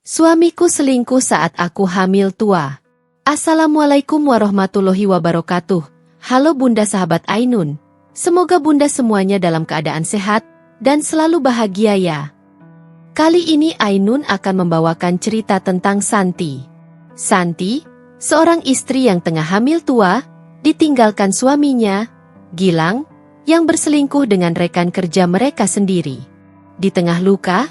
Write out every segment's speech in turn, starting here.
Suamiku selingkuh saat aku hamil tua. Assalamualaikum warahmatullahi wabarakatuh. Halo Bunda sahabat Ainun. Semoga Bunda semuanya dalam keadaan sehat dan selalu bahagia ya. Kali ini Ainun akan membawakan cerita tentang Santi. Santi, seorang istri yang tengah hamil tua, ditinggalkan suaminya, Gilang, yang berselingkuh dengan rekan kerja mereka sendiri. Di tengah luka,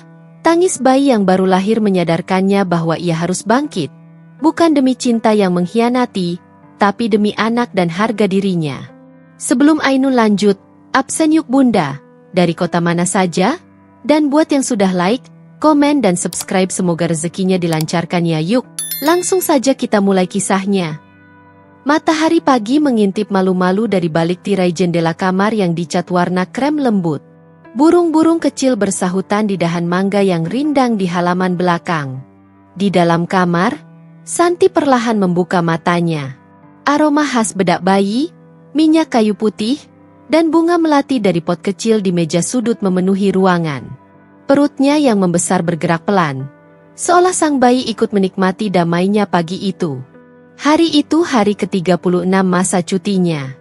tangis bayi yang baru lahir menyadarkannya bahwa ia harus bangkit, bukan demi cinta yang mengkhianati, tapi demi anak dan harga dirinya. Sebelum Ainun lanjut, absen yuk Bunda, dari kota mana saja? Dan buat yang sudah like, komen dan subscribe semoga rezekinya dilancarkan ya yuk. Langsung saja kita mulai kisahnya. Matahari pagi mengintip malu-malu dari balik tirai jendela kamar yang dicat warna krem lembut. Burung-burung kecil bersahutan di dahan mangga yang rindang di halaman belakang. Di dalam kamar, Santi perlahan membuka matanya. Aroma khas bedak bayi, minyak kayu putih, dan bunga melati dari pot kecil di meja sudut memenuhi ruangan. Perutnya yang membesar bergerak pelan, seolah sang bayi ikut menikmati damainya pagi itu. Hari itu hari ke-36 masa cutinya.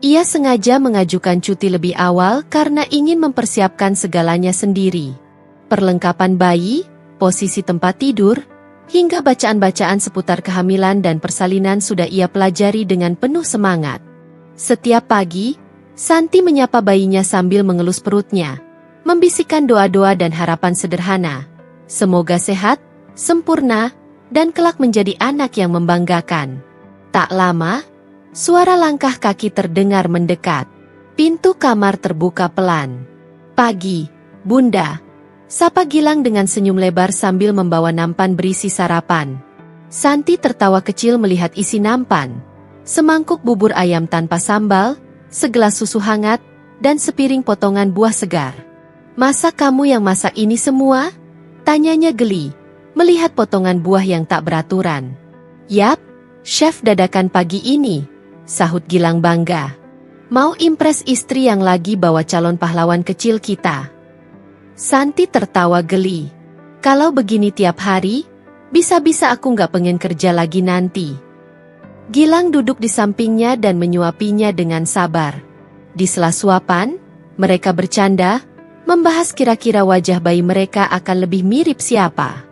Ia sengaja mengajukan cuti lebih awal karena ingin mempersiapkan segalanya sendiri. Perlengkapan bayi, posisi tempat tidur, hingga bacaan-bacaan seputar kehamilan dan persalinan sudah ia pelajari dengan penuh semangat. Setiap pagi, Santi menyapa bayinya sambil mengelus perutnya, membisikkan doa-doa dan harapan sederhana. Semoga sehat, sempurna, dan kelak menjadi anak yang membanggakan. Tak lama, suara langkah kaki terdengar mendekat. Pintu kamar terbuka pelan. Pagi, Bunda. Sapa Gilang dengan senyum lebar sambil membawa nampan berisi sarapan. Santi tertawa kecil melihat isi nampan. Semangkuk bubur ayam tanpa sambal, segelas susu hangat, dan sepiring potongan buah segar. Masa kamu yang masak ini semua? Tanyanya geli, melihat potongan buah yang tak beraturan. Yap, chef dadakan pagi ini, sahut Gilang bangga. Mau impress istri yang lagi bawa calon pahlawan kecil kita. Santi tertawa geli. Kalau begini tiap hari, bisa-bisa aku nggak pengen kerja lagi nanti. Gilang duduk di sampingnya dan menyuapinya dengan sabar. Di sela suapan, mereka bercanda, membahas kira-kira wajah bayi mereka akan lebih mirip siapa.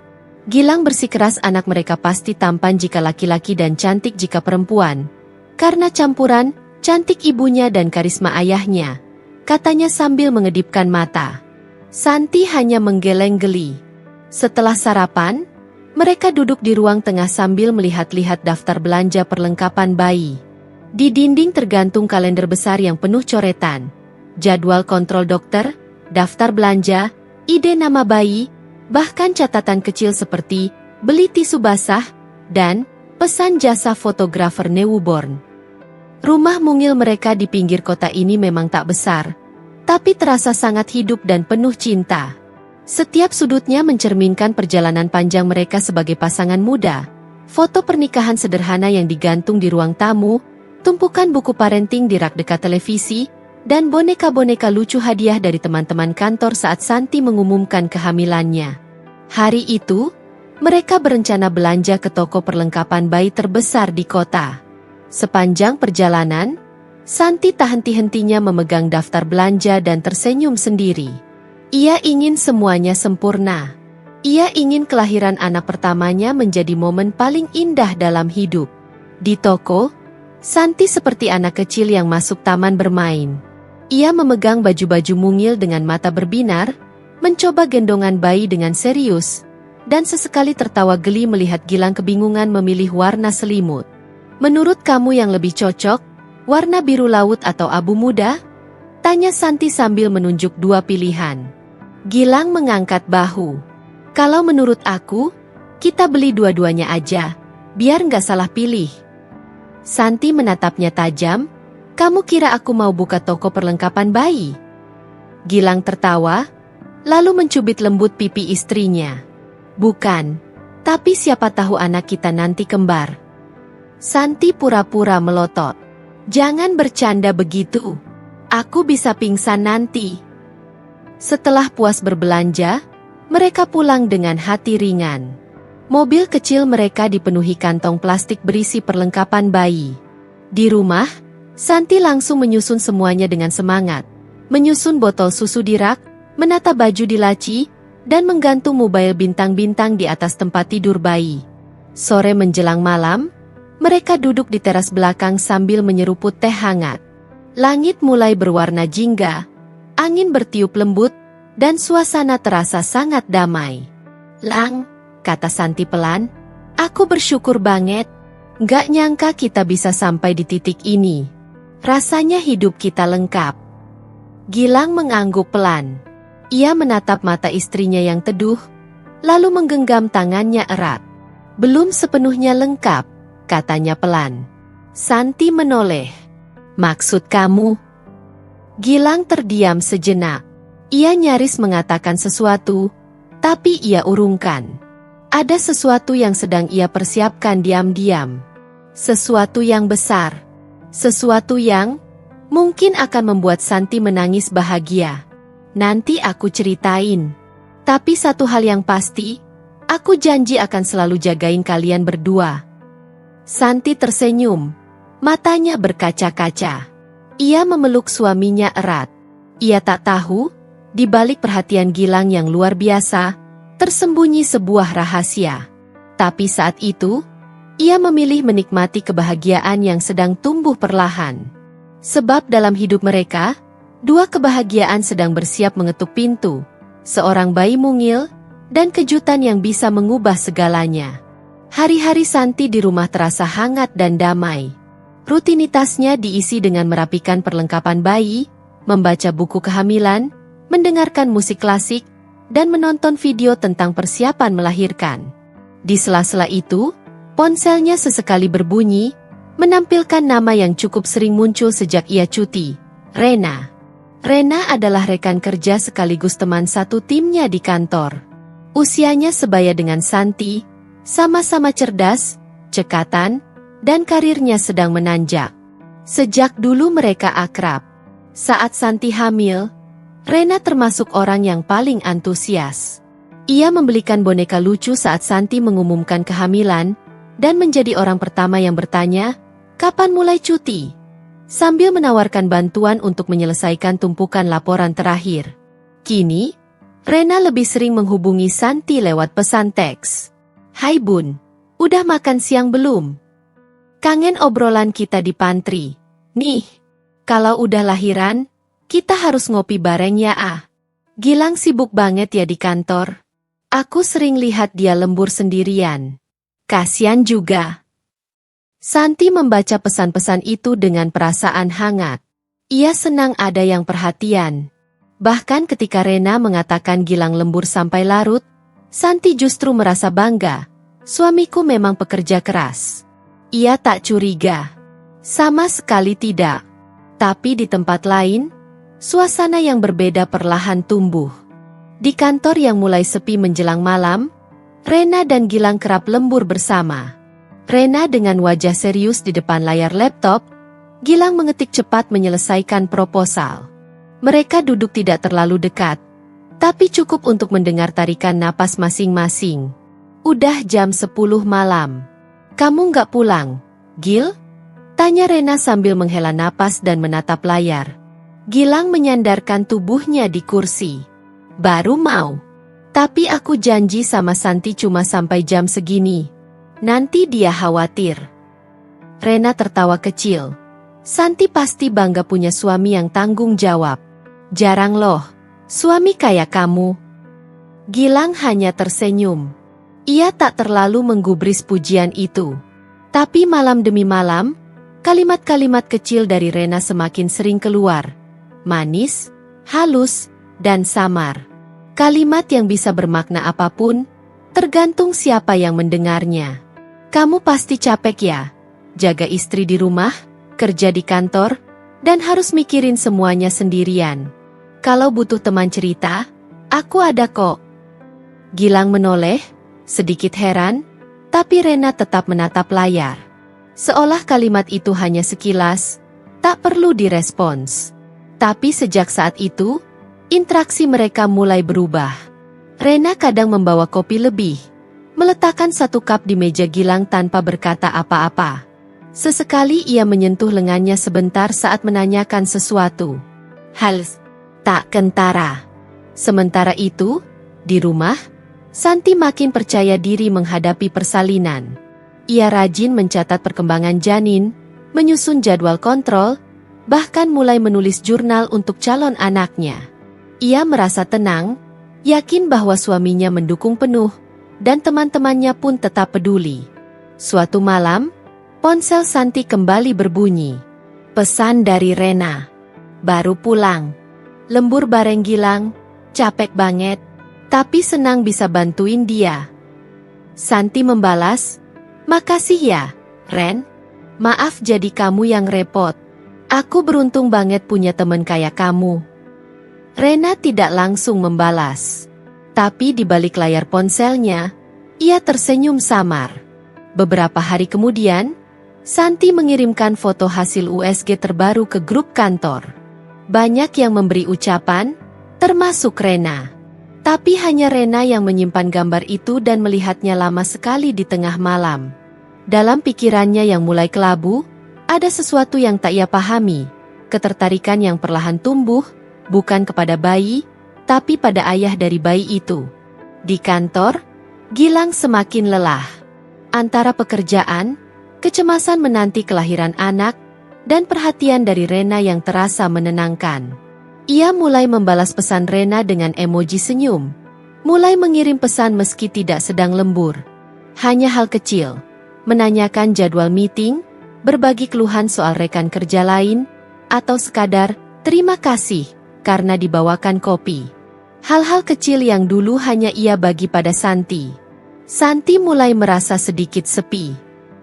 Gilang bersikeras anak mereka pasti tampan jika laki-laki dan cantik jika perempuan. Karena campuran, cantik ibunya dan karisma ayahnya, katanya sambil mengedipkan mata. Santi hanya menggeleng geli. Setelah sarapan, mereka duduk di ruang tengah sambil melihat-lihat daftar belanja perlengkapan bayi. Di dinding tergantung kalender besar yang penuh coretan, jadwal kontrol dokter, daftar belanja, ide nama bayi, bahkan catatan kecil seperti beli tisu basah, dan pesan jasa fotografer newborn. Rumah mungil mereka di pinggir kota ini memang tak besar, tapi terasa sangat hidup dan penuh cinta. Setiap sudutnya mencerminkan perjalanan panjang mereka sebagai pasangan muda. Foto pernikahan sederhana yang digantung di ruang tamu, tumpukan buku parenting di rak dekat televisi, dan boneka-boneka lucu hadiah dari teman-teman kantor saat Santi mengumumkan kehamilannya. Hari itu, mereka berencana belanja ke toko perlengkapan bayi terbesar di kota. Sepanjang perjalanan, Santi tak henti-hentinya memegang daftar belanja dan tersenyum sendiri. Ia ingin semuanya sempurna. Ia ingin kelahiran anak pertamanya menjadi momen paling indah dalam hidup. Di toko, Santi seperti anak kecil yang masuk taman bermain. Ia memegang baju-baju mungil dengan mata berbinar, mencoba gendongan bayi dengan serius, dan sesekali tertawa geli melihat Gilang kebingungan memilih warna selimut. Menurut kamu yang lebih cocok, warna biru laut atau abu muda? Tanya Santi sambil menunjuk dua pilihan. Gilang mengangkat bahu. Kalau menurut aku, kita beli dua-duanya aja, biar nggak salah pilih. Santi menatapnya tajam. Kamu kira aku mau buka toko perlengkapan bayi? Gilang tertawa, lalu mencubit lembut pipi istrinya. Bukan, tapi siapa tahu anak kita nanti kembar. Santi pura-pura melotot. Jangan bercanda begitu. Aku bisa pingsan nanti. Setelah puas berbelanja, mereka pulang dengan hati ringan. Mobil kecil mereka dipenuhi kantong plastik berisi perlengkapan bayi. Di rumah, Santi langsung menyusun semuanya dengan semangat. Menyusun botol susu di rak, menata baju di laci, dan menggantung mobile bintang-bintang di atas tempat tidur bayi. Sore menjelang malam, mereka duduk di teras belakang sambil menyeruput teh hangat. Langit mulai berwarna jingga, angin bertiup lembut, dan suasana terasa sangat damai. "Lang," kata Santi pelan, "aku bersyukur banget. Gak nyangka kita bisa sampai di titik ini. Rasanya hidup kita lengkap." Gilang mengangguk pelan. Ia menatap mata istrinya yang teduh, lalu menggenggam tangannya erat. "Belum sepenuhnya lengkap," katanya pelan. Santi menoleh. "Maksud kamu?" Gilang terdiam sejenak. Ia nyaris mengatakan sesuatu, tapi ia urungkan. Ada sesuatu yang sedang ia persiapkan diam-diam. Sesuatu yang besar. Sesuatu yang mungkin akan membuat Santi menangis bahagia. "Nanti aku ceritain. Tapi satu hal yang pasti, aku janji akan selalu jagain kalian berdua." Santi tersenyum. Matanya berkaca-kaca. Ia memeluk suaminya erat. Ia tak tahu, di balik perhatian Gilang yang luar biasa, tersembunyi sebuah rahasia. Tapi saat itu, ia memilih menikmati kebahagiaan yang sedang tumbuh perlahan. Sebab dalam hidup mereka, dua kebahagiaan sedang bersiap mengetuk pintu. Seorang bayi mungil, dan kejutan yang bisa mengubah segalanya. Hari-hari Santi di rumah terasa hangat dan damai. Rutinitasnya diisi dengan merapikan perlengkapan bayi, membaca buku kehamilan, mendengarkan musik klasik, dan menonton video tentang persiapan melahirkan. Di sela-sela itu, ponselnya sesekali berbunyi, menampilkan nama yang cukup sering muncul sejak ia cuti, Rena. Rena adalah rekan kerja sekaligus teman satu timnya di kantor. Usianya sebaya dengan Santi, sama-sama cerdas, cekatan, dan karirnya sedang menanjak. Sejak dulu mereka akrab. Saat Santi hamil, Rena termasuk orang yang paling antusias. Ia membelikan boneka lucu saat Santi mengumumkan kehamilan, dan menjadi orang pertama yang bertanya, "Kapan mulai cuti?" Sambil menawarkan bantuan untuk menyelesaikan tumpukan laporan terakhir. Kini, Rena lebih sering menghubungi Santi lewat pesan teks. "Hai Bun, udah makan siang belum? Kangen obrolan kita di pantry. Nih, kalau udah lahiran, kita harus ngopi bareng ya ah. Gilang sibuk banget ya di kantor. Aku sering lihat dia lembur sendirian. Kasian juga." Santi membaca pesan-pesan itu dengan perasaan hangat. Ia senang ada yang perhatian. Bahkan ketika Rena mengatakan Gilang lembur sampai larut, Santi justru merasa bangga. Suamiku memang pekerja keras. Ia tak curiga. Sama sekali tidak. Tapi di tempat lain, suasana yang berbeda perlahan tumbuh. Di kantor yang mulai sepi menjelang malam, Rena dan Gilang kerap lembur bersama. Rena dengan wajah serius di depan layar laptop, Gilang mengetik cepat menyelesaikan proposal. Mereka duduk tidak terlalu dekat, tapi cukup untuk mendengar tarikan napas masing-masing. "Udah jam 10 malam. Kamu nggak pulang, Gil?" tanya Rena sambil menghela napas dan menatap layar. Gilang menyandarkan tubuhnya di kursi. "Baru mau. Tapi aku janji sama Santi cuma sampai jam segini. Nanti dia khawatir." Rena tertawa kecil. Santi pasti bangga punya suami yang tanggung jawab. "Jarang loh, suami kayak kamu." Gilang hanya tersenyum. Ia tak terlalu menggubris pujian itu. Tapi malam demi malam, kalimat-kalimat kecil dari Rena semakin sering keluar. Manis, halus, dan samar. Kalimat yang bisa bermakna apapun, tergantung siapa yang mendengarnya. "Kamu pasti capek ya? Jaga istri di rumah, kerja di kantor, dan harus mikirin semuanya sendirian. Kalau butuh teman cerita, aku ada kok." Gilang menoleh, sedikit heran, tapi Rena tetap menatap layar. Seolah kalimat itu hanya sekilas, tak perlu direspons. Tapi sejak saat itu, interaksi mereka mulai berubah. Rena kadang membawa kopi lebih, meletakkan satu cup di meja Gilang tanpa berkata apa-apa. Sesekali ia menyentuh lengannya sebentar saat menanyakan sesuatu. Hal tak kentara. Sementara itu, di rumah, Santi makin percaya diri menghadapi persalinan. Ia rajin mencatat perkembangan janin, menyusun jadwal kontrol, bahkan mulai menulis jurnal untuk calon anaknya. Ia merasa tenang, yakin bahwa suaminya mendukung penuh, dan teman-temannya pun tetap peduli. Suatu malam, ponsel Santi kembali berbunyi. Pesan dari Rena. Baru pulang. Lembur bareng Gilang, capek banget, tapi senang bisa bantuin dia. Santi membalas, makasih ya, Ren. Maaf jadi kamu yang repot. Aku beruntung banget punya teman kayak kamu. Rena tidak langsung membalas. Tapi di balik layar ponselnya, ia tersenyum samar. Beberapa hari kemudian, Santi mengirimkan foto hasil USG terbaru ke grup kantor. Banyak yang memberi ucapan, termasuk Rena. Tapi hanya Rena yang menyimpan gambar itu dan melihatnya lama sekali di tengah malam. Dalam pikirannya yang mulai kelabu, ada sesuatu yang tak ia pahami. Ketertarikan yang perlahan tumbuh, bukan kepada bayi, tapi pada ayah dari bayi itu. Di kantor, Gilang semakin lelah. Antara pekerjaan, kecemasan menanti kelahiran anak, dan perhatian dari Rena yang terasa menenangkan. Ia mulai membalas pesan Rena dengan emoji senyum. Mulai mengirim pesan meski tidak sedang lembur. Hanya hal kecil, menanyakan jadwal meeting, berbagi keluhan soal rekan kerja lain, atau sekadar terima kasih karena dibawakan kopi. Hal-hal kecil yang dulu hanya ia bagi pada Santi. Santi mulai merasa sedikit sepi.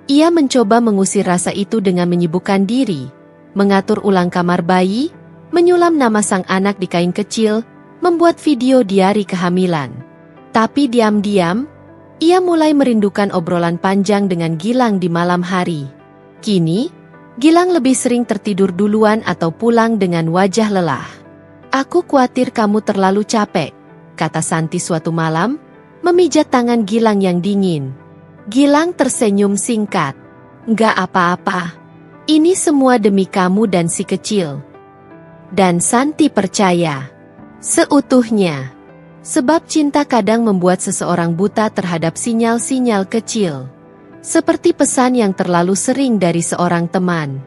Ia mencoba mengusir rasa itu dengan menyibukkan diri, mengatur ulang kamar bayi, menyulam nama sang anak di kain kecil, membuat video diari kehamilan. Tapi diam-diam, ia mulai merindukan obrolan panjang dengan Gilang di malam hari. Kini, Gilang lebih sering tertidur duluan atau pulang dengan wajah lelah. Aku khawatir kamu terlalu capek, kata Santi suatu malam, memijat tangan Gilang yang dingin. Gilang tersenyum singkat. Nggak apa-apa. Ini semua demi kamu dan si kecil. Dan Santi percaya. Seutuhnya. Sebab cinta kadang membuat seseorang buta terhadap sinyal-sinyal kecil. Seperti pesan yang terlalu sering dari seorang teman.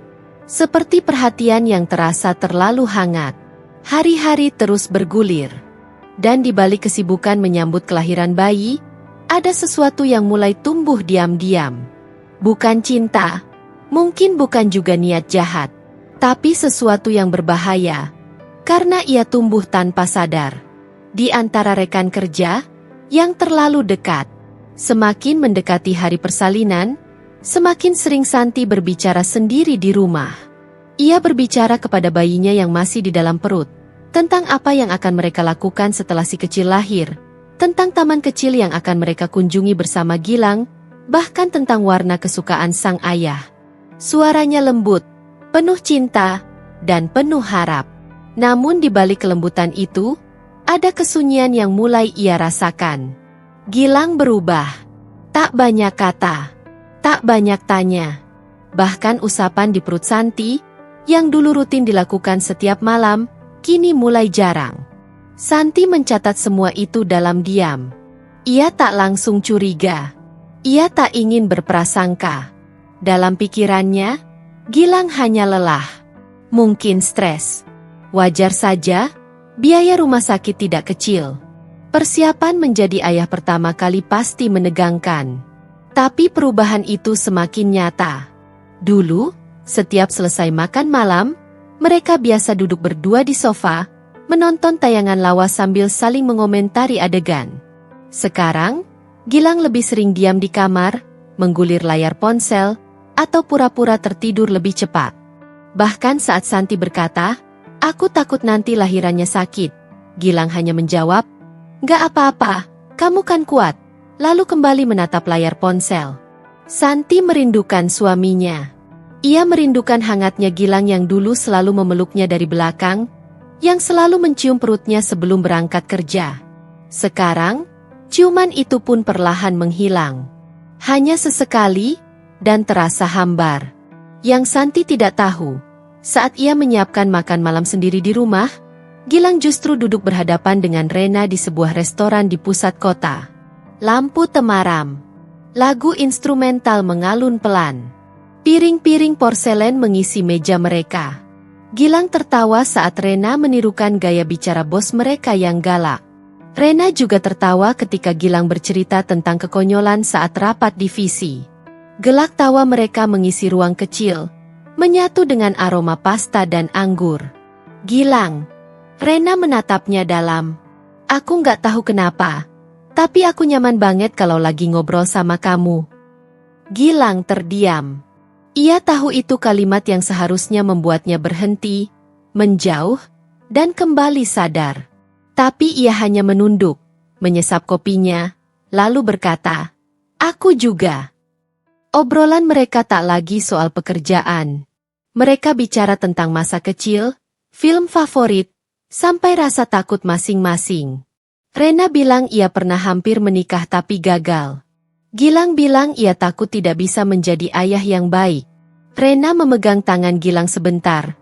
Seperti perhatian yang terasa terlalu hangat. Hari-hari terus bergulir. Dan di balik kesibukan menyambut kelahiran bayi, ada sesuatu yang mulai tumbuh diam-diam. Bukan cinta, mungkin bukan juga niat jahat, tapi sesuatu yang berbahaya. Karena ia tumbuh tanpa sadar. Di antara rekan kerja, yang terlalu dekat. Semakin mendekati hari persalinan, semakin sering Santi berbicara sendiri di rumah. Ia berbicara kepada bayinya yang masih di dalam perut. Tentang apa yang akan mereka lakukan setelah si kecil lahir. Tentang taman kecil yang akan mereka kunjungi bersama Gilang. Bahkan tentang warna kesukaan sang ayah. Suaranya lembut, penuh cinta, dan penuh harap. Namun di balik kelembutan itu, ada kesunyian yang mulai ia rasakan. Gilang berubah. Tak banyak kata. Tak banyak tanya. Bahkan usapan di perut Santi, yang dulu rutin dilakukan setiap malam, kini mulai jarang. Santi mencatat semua itu dalam diam. Ia tak langsung curiga. Ia tak ingin berprasangka. Dalam pikirannya, Gilang hanya lelah. Mungkin stres. Wajar saja, biaya rumah sakit tidak kecil. Persiapan menjadi ayah pertama kali pasti menegangkan. Tapi perubahan itu semakin nyata. Dulu, setiap selesai makan malam, mereka biasa duduk berdua di sofa, menonton tayangan lawas sambil saling mengomentari adegan. Sekarang, Gilang lebih sering diam di kamar, menggulir layar ponsel, atau pura-pura tertidur lebih cepat. Bahkan saat Santi berkata, "Aku takut nanti lahirannya sakit," Gilang hanya menjawab, "Nggak apa-apa, kamu kan kuat," lalu kembali menatap layar ponsel. Santi merindukan suaminya. Ia merindukan hangatnya Gilang yang dulu selalu memeluknya dari belakang, yang selalu mencium perutnya sebelum berangkat kerja. Sekarang, Ciuman itu pun perlahan menghilang. Hanya sesekali, dan terasa hambar. Yang Santi tidak tahu, saat ia menyiapkan makan malam sendiri di rumah, Gilang justru duduk berhadapan dengan Rena di sebuah restoran di pusat kota. Lampu temaram. Lagu instrumental mengalun pelan. Piring-piring porselen mengisi meja mereka. Gilang tertawa saat Rena menirukan gaya bicara bos mereka yang galak. Rena juga tertawa ketika Gilang bercerita tentang kekonyolan saat rapat divisi. Gelak tawa mereka mengisi ruang kecil, menyatu dengan aroma pasta dan anggur. Gilang. Rena menatapnya dalam. Aku nggak tahu kenapa, tapi aku nyaman banget kalau lagi ngobrol sama kamu. Gilang terdiam. Ia tahu itu kalimat yang seharusnya membuatnya berhenti, menjauh, dan kembali sadar. Tapi ia hanya menunduk, menyesap kopinya, lalu berkata, "Aku juga." Obrolan mereka tak lagi soal pekerjaan. Mereka bicara tentang masa kecil, film favorit, sampai rasa takut masing-masing. Rena bilang ia pernah hampir menikah tapi gagal. Gilang bilang ia takut tidak bisa menjadi ayah yang baik. Rena memegang tangan Gilang sebentar,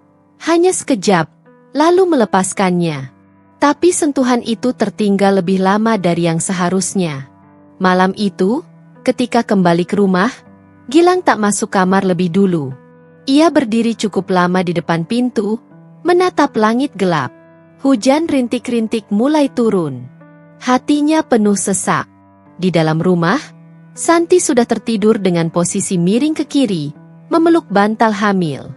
hanya sekejap, lalu melepaskannya. Tapi sentuhan itu tertinggal lebih lama dari yang seharusnya. Malam itu, ketika kembali ke rumah, Gilang tak masuk kamar lebih dulu. Ia berdiri cukup lama di depan pintu, menatap langit gelap. Hujan rintik-rintik mulai turun. Hatinya penuh sesak. Di dalam rumah, Santi sudah tertidur dengan posisi miring ke kiri, memeluk bantal hamil.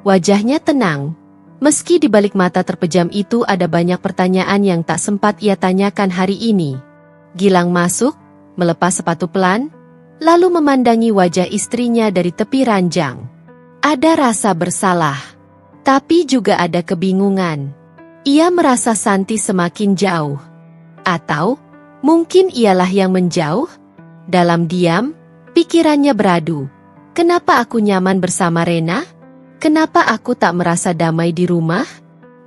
Wajahnya tenang. Meski di balik mata terpejam itu ada banyak pertanyaan yang tak sempat ia tanyakan hari ini. Gilang masuk, melepas sepatu pelan, lalu memandangi wajah istrinya dari tepi ranjang. Ada rasa bersalah, tapi juga ada kebingungan. Ia merasa Santi semakin jauh. Atau, mungkin ialah yang menjauh? Dalam diam, pikirannya beradu. Kenapa aku nyaman bersama Rena? Kenapa aku tak merasa damai di rumah?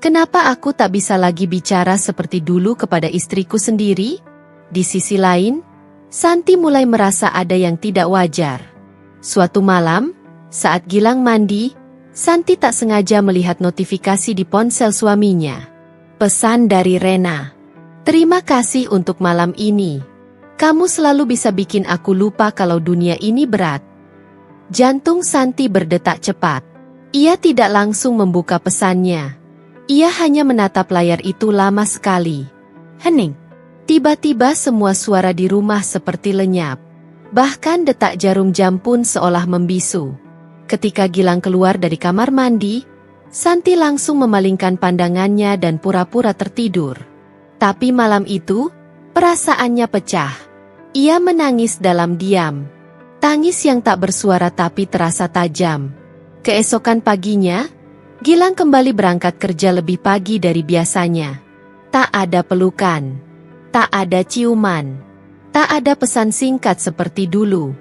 Kenapa aku tak bisa lagi bicara seperti dulu kepada istriku sendiri? Di sisi lain, Santi mulai merasa ada yang tidak wajar. Suatu malam, saat Gilang mandi, Santi tak sengaja melihat notifikasi di ponsel suaminya. Pesan dari Rena. Terima kasih untuk malam ini. Kamu selalu bisa bikin aku lupa kalau dunia ini berat. Jantung Santi berdetak cepat. Ia tidak langsung membuka pesannya. Ia hanya menatap layar itu lama sekali. Hening. Tiba-tiba semua suara di rumah seperti lenyap. Bahkan detak jarum jam pun seolah membisu. Ketika Gilang keluar dari kamar mandi, Santi langsung memalingkan pandangannya dan pura-pura tertidur. Tapi malam itu, perasaannya pecah. Ia menangis dalam diam. Tangis yang tak bersuara tapi terasa tajam. Keesokan paginya, Gilang kembali berangkat kerja lebih pagi dari biasanya. Tak ada pelukan, tak ada ciuman, tak ada pesan singkat seperti dulu.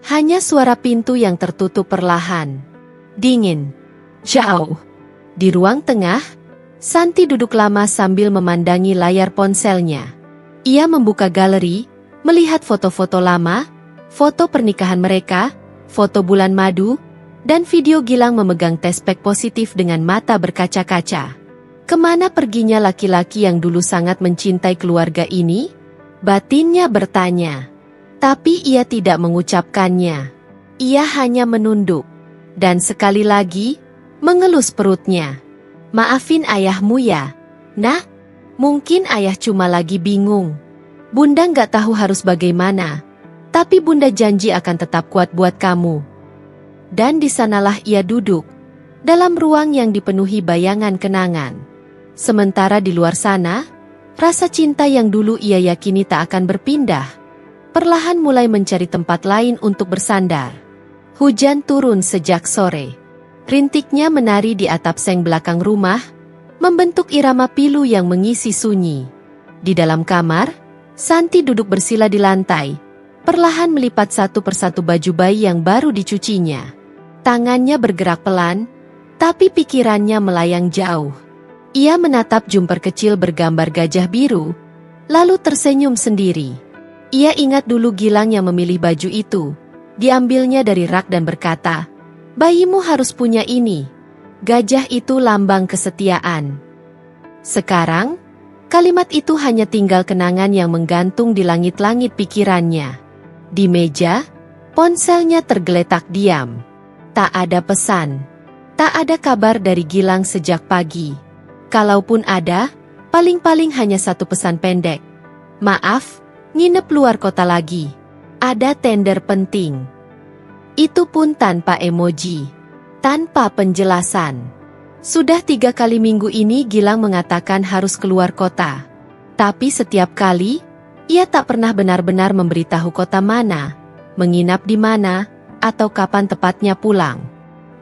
Hanya suara pintu yang tertutup perlahan. Dingin, jauh. Di ruang tengah, Santi duduk lama sambil memandangi layar ponselnya. Ia membuka galeri, melihat foto-foto lama, foto pernikahan mereka, foto bulan madu, dan video Gilang memegang tes pack positif dengan mata berkaca-kaca. Kemana perginya laki-laki yang dulu sangat mencintai keluarga ini? Batinnya bertanya. Tapi ia tidak mengucapkannya. Ia hanya menunduk. Dan sekali lagi, mengelus perutnya. Maafin ayahmu ya, Nak. Mungkin ayah cuma lagi bingung. Bunda nggak tahu harus bagaimana. Tapi bunda janji akan tetap kuat buat kamu. Dan di sanalah ia duduk, dalam ruang yang dipenuhi bayangan kenangan. Sementara di luar sana, rasa cinta yang dulu ia yakini tak akan berpindah, perlahan mulai mencari tempat lain untuk bersandar. Hujan turun sejak sore. Rintiknya menari di atap seng belakang rumah, membentuk irama pilu yang mengisi sunyi. Di dalam kamar, Santi duduk bersila di lantai, perlahan melipat satu persatu baju bayi yang baru dicucinya. Tangannya bergerak pelan, tapi pikirannya melayang jauh. Ia menatap jumper kecil bergambar gajah biru, lalu tersenyum sendiri. Ia ingat dulu Gilang yang memilih baju itu. Diambilnya dari rak dan berkata, "Bayimu harus punya ini." Gajah itu lambang kesetiaan. Sekarang, kalimat itu hanya tinggal kenangan yang menggantung di langit-langit pikirannya. Di meja, ponselnya tergeletak diam. Tak ada pesan. Tak ada kabar dari Gilang sejak pagi. Kalaupun ada, paling-paling hanya satu pesan pendek. "Maaf, nginep luar kota lagi. Ada tender penting." Itu pun tanpa emoji. Tanpa penjelasan. Sudah 3 kali minggu ini Gilang mengatakan harus keluar kota. Tapi setiap kali, ia tak pernah benar-benar memberitahu kota mana, menginap di mana, atau kapan tepatnya pulang.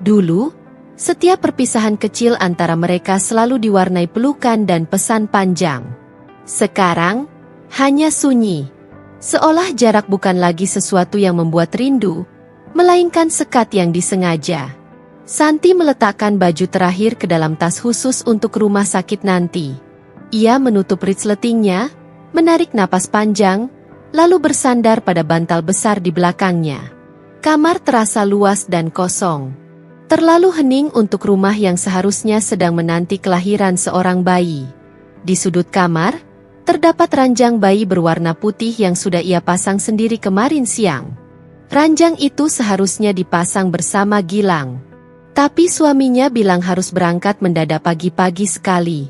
Dulu, setiap perpisahan kecil antara mereka selalu diwarnai pelukan dan pesan panjang. Sekarang, hanya sunyi. Seolah jarak bukan lagi sesuatu yang membuat rindu, melainkan sekat yang disengaja. Santi meletakkan baju terakhir ke dalam tas khusus untuk rumah sakit nanti. Ia menutup resletingnya, menarik napas panjang, lalu bersandar pada bantal besar di belakangnya. Kamar terasa luas dan kosong. Terlalu hening untuk rumah yang seharusnya sedang menanti kelahiran seorang bayi. Di sudut kamar, terdapat ranjang bayi berwarna putih yang sudah ia pasang sendiri kemarin siang. Ranjang itu seharusnya dipasang bersama Gilang. Tapi suaminya bilang harus berangkat mendadak pagi-pagi sekali.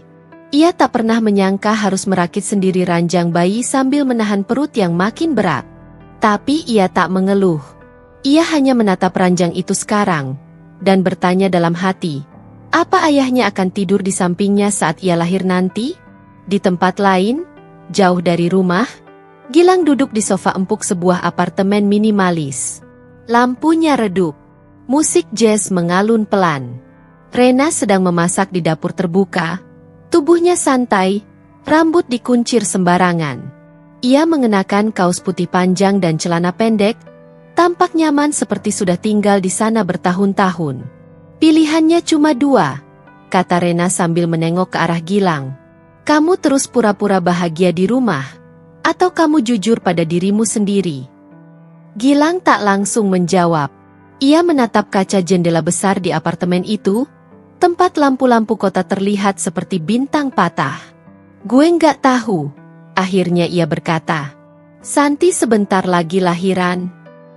Ia tak pernah menyangka harus merakit sendiri ranjang bayi sambil menahan perut yang makin berat. Tapi ia tak mengeluh. Ia hanya menatap ranjang itu sekarang, dan bertanya dalam hati, apa ayahnya akan tidur di sampingnya saat ia lahir nanti? Di tempat lain, jauh dari rumah, Gilang duduk di sofa empuk sebuah apartemen minimalis. Lampunya redup. Musik jazz mengalun pelan. Rena sedang memasak di dapur terbuka. Tubuhnya santai, rambut dikuncir sembarangan. Ia mengenakan kaos putih panjang dan celana pendek, tampak nyaman seperti sudah tinggal di sana bertahun-tahun. "Pilihannya cuma 2, kata Rena sambil menengok ke arah Gilang. "Kamu terus pura-pura bahagia di rumah, atau kamu jujur pada dirimu sendiri?" Gilang tak langsung menjawab. Ia menatap kaca jendela besar di apartemen itu, tempat lampu-lampu kota terlihat seperti bintang patah. "Gue nggak tahu," akhirnya ia berkata. "Santi sebentar lagi lahiran.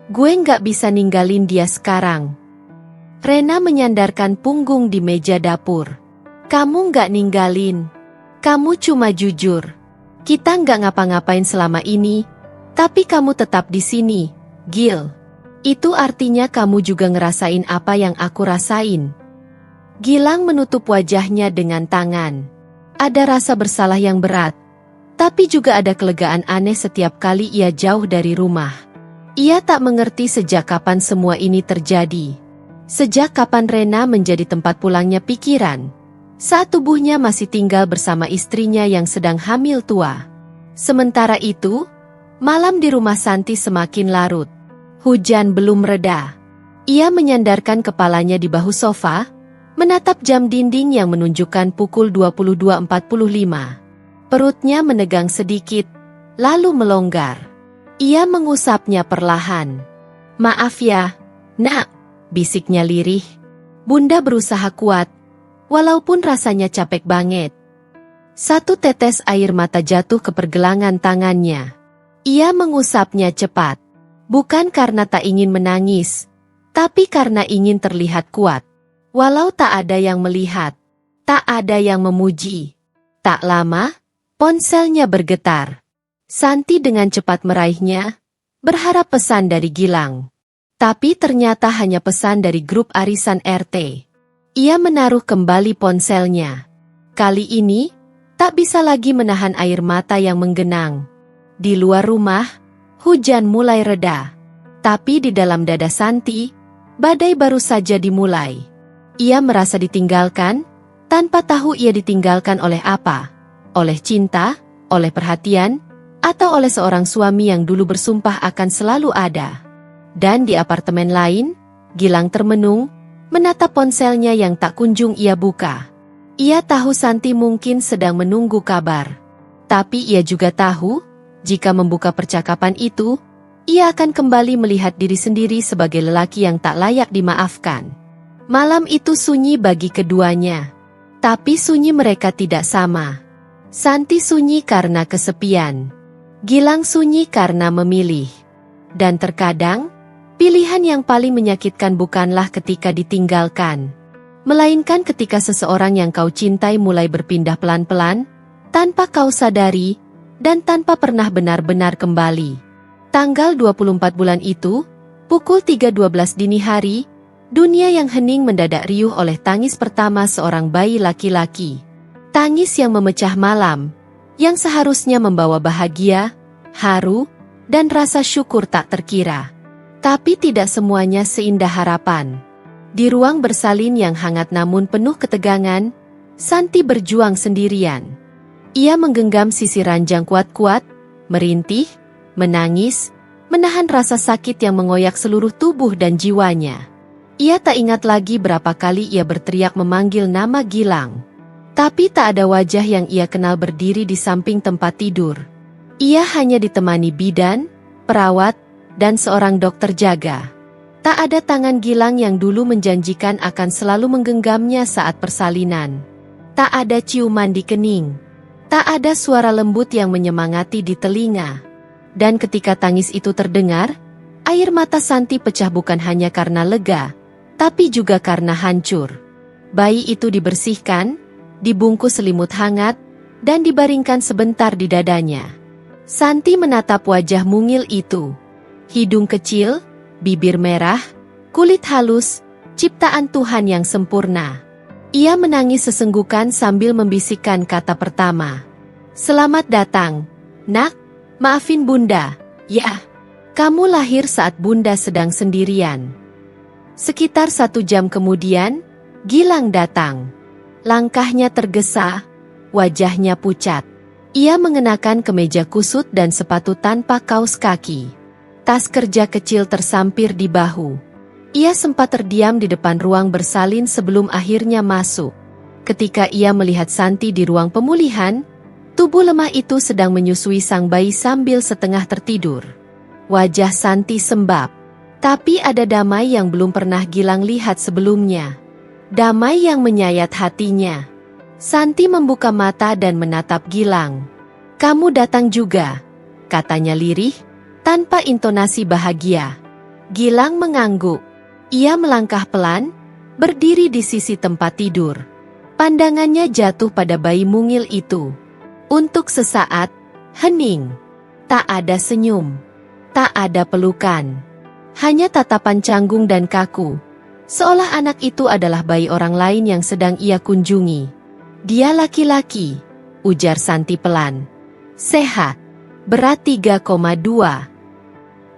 Gue nggak bisa ninggalin dia sekarang." Rena menyandarkan punggung di meja dapur. "Kamu nggak ninggalin. Kamu cuma jujur. Kita nggak ngapa-ngapain selama ini, tapi kamu tetap di sini, Gil. Itu artinya kamu juga ngerasain apa yang aku rasain." Gilang menutup wajahnya dengan tangan. Ada rasa bersalah yang berat, tapi juga ada kelegaan aneh setiap kali ia jauh dari rumah. Ia tak mengerti sejak kapan semua ini terjadi. Sejak kapan Rena menjadi tempat pulangnya pikiran, saat tubuhnya masih tinggal bersama istrinya yang sedang hamil tua. Sementara itu, malam di rumah Santi semakin larut. Hujan belum reda. Ia menyandarkan kepalanya di bahu sofa, menatap jam dinding yang menunjukkan pukul 22.45. Perutnya menegang sedikit, lalu melonggar. Ia mengusapnya perlahan. "Maaf ya, Nak," bisiknya lirih. Bunda berusaha kuat, walaupun rasanya capek banget. Satu tetes air mata jatuh ke pergelangan tangannya. Ia mengusapnya cepat. Bukan karena tak ingin menangis, tapi karena ingin terlihat kuat. Walau tak ada yang melihat, tak ada yang memuji. Tak lama, ponselnya bergetar. Santi dengan cepat meraihnya, berharap pesan dari Gilang. Tapi ternyata hanya pesan dari grup arisan RT. Ia menaruh kembali ponselnya. Kali ini, tak bisa lagi menahan air mata yang menggenang. Di luar rumah, hujan mulai reda. Tapi di dalam dada Santi, badai baru saja dimulai. Ia merasa ditinggalkan, tanpa tahu ia ditinggalkan oleh apa. Oleh cinta, oleh perhatian, atau oleh seorang suami yang dulu bersumpah akan selalu ada. Dan di apartemen lain, Gilang termenung, menatap ponselnya yang tak kunjung ia buka. Ia tahu Santi mungkin sedang menunggu kabar. Tapi ia juga tahu, Jika membuka percakapan itu, ia akan kembali melihat diri sendiri sebagai lelaki yang tak layak dimaafkan. Malam itu sunyi bagi keduanya. Tapi sunyi mereka tidak sama. Santi sunyi karena kesepian. Gilang sunyi karena memilih. Dan terkadang, pilihan yang paling menyakitkan bukanlah ketika ditinggalkan, melainkan ketika seseorang yang kau cintai mulai berpindah pelan-pelan, tanpa kau sadari, dan tanpa pernah benar-benar kembali. Tanggal 24 bulan itu, pukul 3.12 dini hari, dunia yang hening mendadak riuh oleh tangis pertama seorang bayi laki-laki. Tangis yang memecah malam, yang seharusnya membawa bahagia, haru, dan rasa syukur tak terkira. Tapi tidak semuanya seindah harapan. Di ruang bersalin yang hangat namun penuh ketegangan, Santi berjuang sendirian. Ia menggenggam sisi ranjang kuat-kuat, merintih, menangis, menahan rasa sakit yang mengoyak seluruh tubuh dan jiwanya. Ia tak ingat lagi berapa kali ia berteriak memanggil nama Gilang. Tapi tak ada wajah yang ia kenal berdiri di samping tempat tidur. Ia hanya ditemani bidan, perawat, dan seorang dokter jaga. Tak ada tangan Gilang yang dulu menjanjikan akan selalu menggenggamnya saat persalinan. Tak ada ciuman di kening. Tak ada suara lembut yang menyemangati di telinga. Dan ketika tangis itu terdengar, air mata Santi pecah bukan hanya karena lega, tapi juga karena hancur. Bayi itu dibersihkan, dibungkus selimut hangat, dan dibaringkan sebentar di dadanya. Santi menatap wajah mungil itu. Hidung kecil, bibir merah, kulit halus, ciptaan Tuhan yang sempurna. Ia menangis sesenggukan sambil membisikkan kata pertama. "Selamat datang, nak, maafin bunda, ya. Kamu lahir saat bunda sedang sendirian." Sekitar 1 jam kemudian, Gilang datang. Langkahnya tergesa, wajahnya pucat. Ia mengenakan kemeja kusut dan sepatu tanpa kaus kaki. Tas kerja kecil tersampir di bahu. Ia sempat terdiam di depan ruang bersalin sebelum akhirnya masuk. Ketika ia melihat Santi di ruang pemulihan, tubuh lemah itu sedang menyusui sang bayi sambil setengah tertidur. Wajah Santi sembab. Tapi ada damai yang belum pernah Gilang lihat sebelumnya. Damai yang menyayat hatinya. Santi membuka mata dan menatap Gilang. "Kamu datang juga," katanya lirih, tanpa intonasi bahagia. Gilang mengangguk. Ia melangkah pelan, berdiri di sisi tempat tidur. Pandangannya jatuh pada bayi mungil itu. Untuk sesaat, hening. Tak ada senyum. Tak ada pelukan. Hanya tatapan canggung dan kaku. Seolah anak itu adalah bayi orang lain yang sedang ia kunjungi. "Dia laki-laki," ujar Santi pelan. "Sehat. Berat 3,2.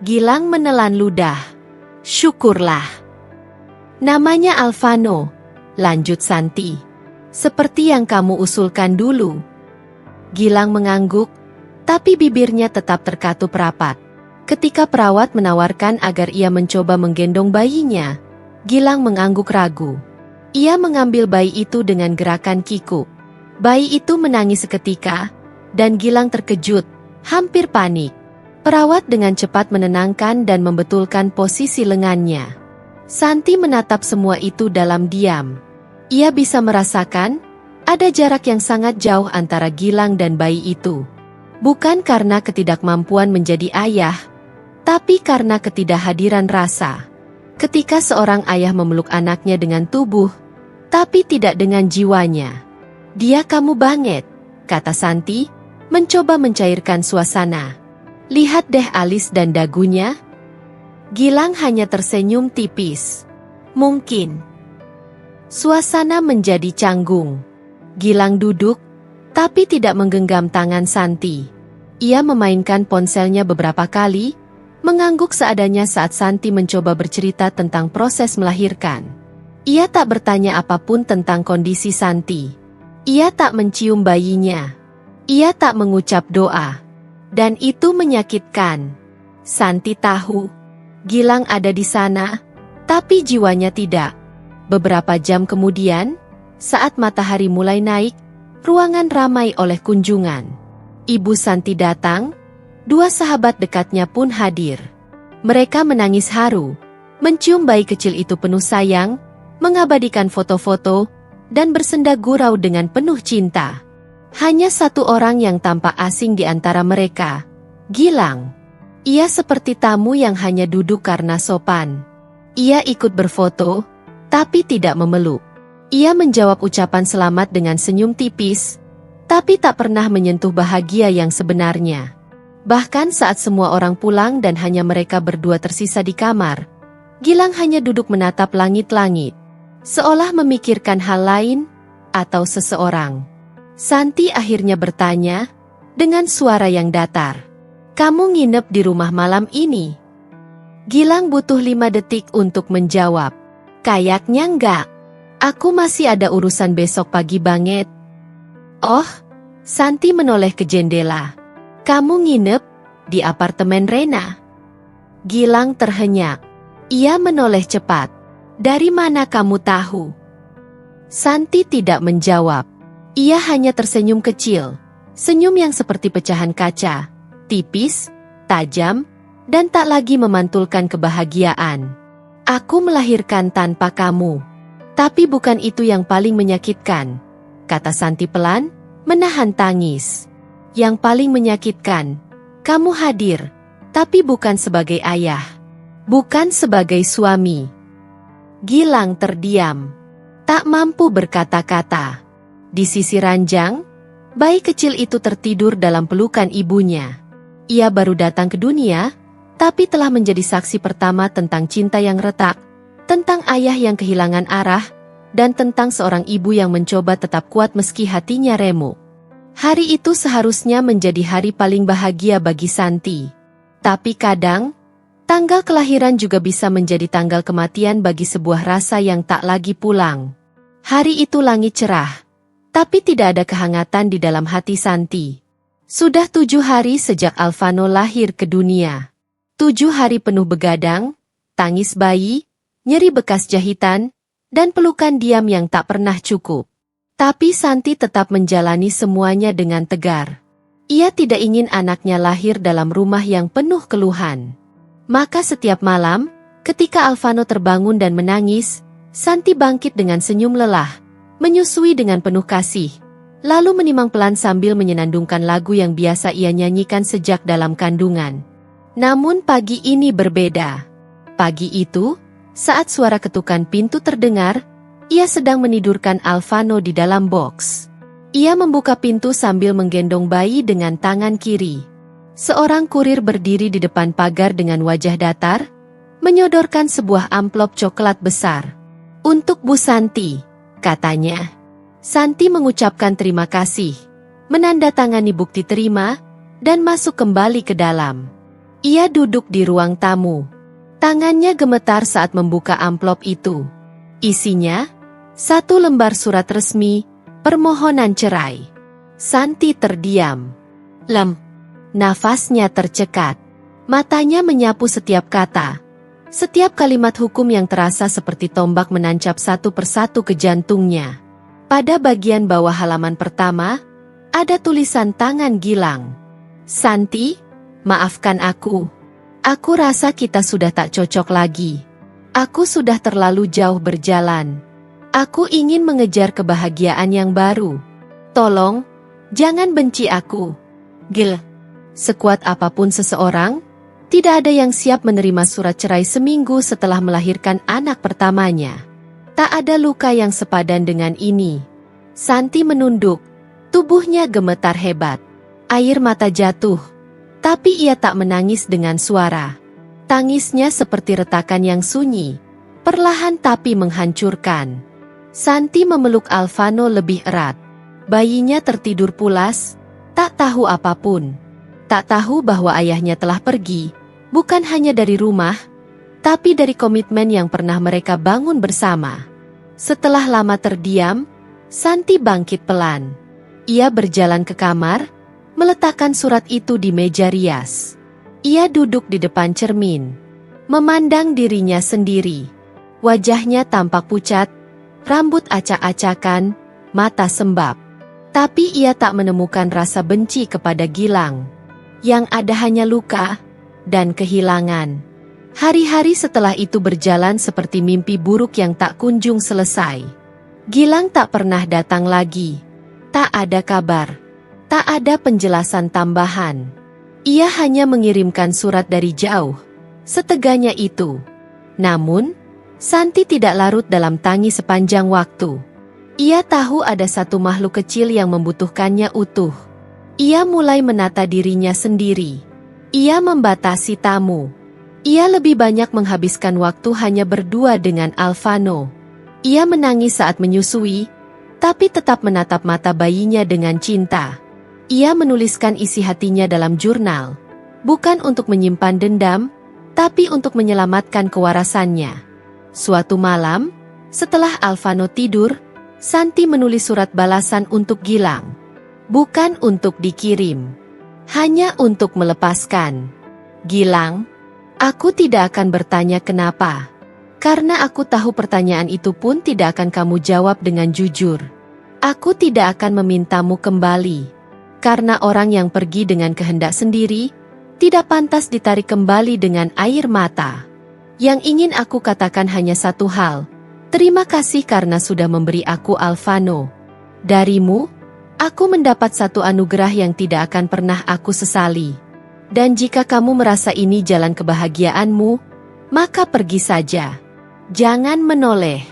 Gilang menelan ludah. "Syukurlah." "Namanya Alvano," lanjut Santi. "Seperti yang kamu usulkan dulu." Gilang mengangguk, tapi bibirnya tetap terkatup rapat. Ketika perawat menawarkan agar ia mencoba menggendong bayinya, Gilang mengangguk ragu. Ia mengambil bayi itu dengan gerakan kikuk. Bayi itu menangis seketika, dan Gilang terkejut, hampir panik. Perawat dengan cepat menenangkan dan membetulkan posisi lengannya. Santi menatap semua itu dalam diam. Ia bisa merasakan, ada jarak yang sangat jauh antara Gilang dan bayi itu. Bukan karena ketidakmampuan menjadi ayah, tapi karena ketidakhadiran rasa. Ketika seorang ayah memeluk anaknya dengan tubuh, tapi tidak dengan jiwanya. "Dia kamu banget," kata Santi, mencoba mencairkan suasana. "Lihat deh alis dan dagunya." Gilang hanya tersenyum tipis. "Mungkin." Suasana menjadi canggung. Gilang duduk, tapi tidak menggenggam tangan Santi. Ia memainkan ponselnya beberapa kali, mengangguk seadanya saat Santi mencoba bercerita tentang proses melahirkan. Ia tak bertanya apapun tentang kondisi Santi. Ia tak mencium bayinya. Ia tak mengucap doa. Dan itu menyakitkan. Santi tahu, Gilang ada di sana, tapi jiwanya tidak. Beberapa jam kemudian, saat matahari mulai naik, ruangan ramai oleh kunjungan. Ibu Santi datang, Dua sahabat dekatnya pun hadir. Mereka menangis haru, mencium bayi kecil itu penuh sayang, mengabadikan foto-foto, dan bersenda gurau dengan penuh cinta. Hanya satu orang yang tampak asing di antara mereka, Gilang. Ia seperti tamu yang hanya duduk karena sopan. Ia ikut berfoto, tapi tidak memeluk. Ia menjawab ucapan selamat dengan senyum tipis, tapi tak pernah menyentuh bahagia yang sebenarnya. Bahkan saat semua orang pulang dan hanya mereka berdua tersisa di kamar, Gilang hanya duduk menatap langit-langit, seolah memikirkan hal lain atau seseorang. Santi akhirnya bertanya, dengan suara yang datar, "Kamu nginep di rumah malam ini?" Gilang butuh 5 detik untuk menjawab, "Kayaknya enggak. Aku masih ada urusan besok pagi banget." "Oh," Santi menoleh ke jendela. "Kamu nginep di apartemen Rena?" Gilang terhenyak. Ia menoleh cepat. "Dari mana kamu tahu?" Santi tidak menjawab. Ia hanya tersenyum kecil. Senyum yang seperti pecahan kaca. Tipis, tajam, dan tak lagi memantulkan kebahagiaan. "Aku melahirkan tanpa kamu. Tapi bukan itu yang paling menyakitkan," kata Santi pelan, menahan tangis. "Yang paling menyakitkan, kamu hadir, tapi bukan sebagai ayah, bukan sebagai suami." Gilang terdiam, tak mampu berkata-kata. Di sisi ranjang, bayi kecil itu tertidur dalam pelukan ibunya. Ia baru datang ke dunia, tapi telah menjadi saksi pertama tentang cinta yang retak, tentang ayah yang kehilangan arah, dan tentang seorang ibu yang mencoba tetap kuat meski hatinya remuk. Hari itu seharusnya menjadi hari paling bahagia bagi Santi. Tapi kadang, tanggal kelahiran juga bisa menjadi tanggal kematian bagi sebuah rasa yang tak lagi pulang. Hari itu langit cerah, tapi tidak ada kehangatan di dalam hati Santi. Sudah 7 hari sejak Alvano lahir ke dunia. 7 hari penuh begadang, tangis bayi, nyeri bekas jahitan, dan pelukan diam yang tak pernah cukup. Tapi Santi tetap menjalani semuanya dengan tegar. Ia tidak ingin anaknya lahir dalam rumah yang penuh keluhan. Maka setiap malam, ketika Alvano terbangun dan menangis, Santi bangkit dengan senyum lelah, menyusui dengan penuh kasih, lalu menimang pelan sambil menyenandungkan lagu yang biasa ia nyanyikan sejak dalam kandungan. Namun pagi ini berbeda. Pagi itu, saat suara ketukan pintu terdengar, ia sedang menidurkan Alvano di dalam box. Ia membuka pintu sambil menggendong bayi dengan tangan kiri. Seorang kurir berdiri di depan pagar dengan wajah datar, menyodorkan sebuah amplop coklat besar. "Untuk Bu Santi," katanya. Santi mengucapkan terima kasih, menandatangani bukti terima, dan masuk kembali ke dalam. Ia duduk di ruang tamu. Tangannya gemetar saat membuka amplop itu. Isinya, 1 lembar surat resmi, permohonan cerai. Santi terdiam. Nafasnya tercekat. Matanya menyapu setiap kata. Setiap kalimat hukum yang terasa seperti tombak menancap satu persatu ke jantungnya. Pada bagian bawah halaman pertama, ada tulisan tangan Gilang. "Santi, maafkan aku. Aku rasa kita sudah tak cocok lagi. Aku sudah terlalu jauh berjalan. Aku ingin mengejar kebahagiaan yang baru. Tolong, jangan benci aku." Gil. Sekuat apapun seseorang, tidak ada yang siap menerima surat cerai seminggu setelah melahirkan anak pertamanya. Tak ada luka yang sepadan dengan ini. Santi menunduk, tubuhnya gemetar hebat. Air mata jatuh, tapi ia tak menangis dengan suara. Tangisnya seperti retakan yang sunyi, perlahan tapi menghancurkan. Santi memeluk Alvano lebih erat. Bayinya tertidur pulas, tak tahu apapun. Tak tahu bahwa ayahnya telah pergi, bukan hanya dari rumah, tapi dari komitmen yang pernah mereka bangun bersama. Setelah lama terdiam, Santi bangkit pelan. Ia berjalan ke kamar, meletakkan surat itu di meja rias. Ia duduk di depan cermin, memandang dirinya sendiri. Wajahnya tampak pucat, rambut acak-acakan, mata sembab. Tapi ia tak menemukan rasa benci kepada Gilang. Yang ada hanya luka dan kehilangan. Hari-hari setelah itu berjalan seperti mimpi buruk yang tak kunjung selesai. Gilang tak pernah datang lagi. Tak ada kabar. Tak ada penjelasan tambahan. Ia hanya mengirimkan surat dari jauh. Seteganya itu. Namun, Santi tidak larut dalam tangis sepanjang waktu. Ia tahu ada satu makhluk kecil yang membutuhkannya utuh. Ia mulai menata dirinya sendiri. Ia membatasi tamu. Ia lebih banyak menghabiskan waktu hanya berdua dengan Alvano. Ia menangis saat menyusui, tapi tetap menatap mata bayinya dengan cinta. Ia menuliskan isi hatinya dalam jurnal, bukan untuk menyimpan dendam, tapi untuk menyelamatkan kewarasannya. Suatu malam, setelah Alvano tidur, Santi menulis surat balasan untuk Gilang. Bukan untuk dikirim. Hanya untuk melepaskan. Gilang, aku tidak akan bertanya kenapa. Karena aku tahu pertanyaan itu pun tidak akan kamu jawab dengan jujur. Aku tidak akan memintamu kembali. Karena orang yang pergi dengan kehendak sendiri, tidak pantas ditarik kembali dengan air mata. Yang ingin aku katakan hanya satu hal. Terima kasih karena sudah memberi aku Alvano. Darimu, aku mendapat satu anugerah yang tidak akan pernah aku sesali. Dan jika kamu merasa ini jalan kebahagiaanmu, maka pergi saja. Jangan menoleh.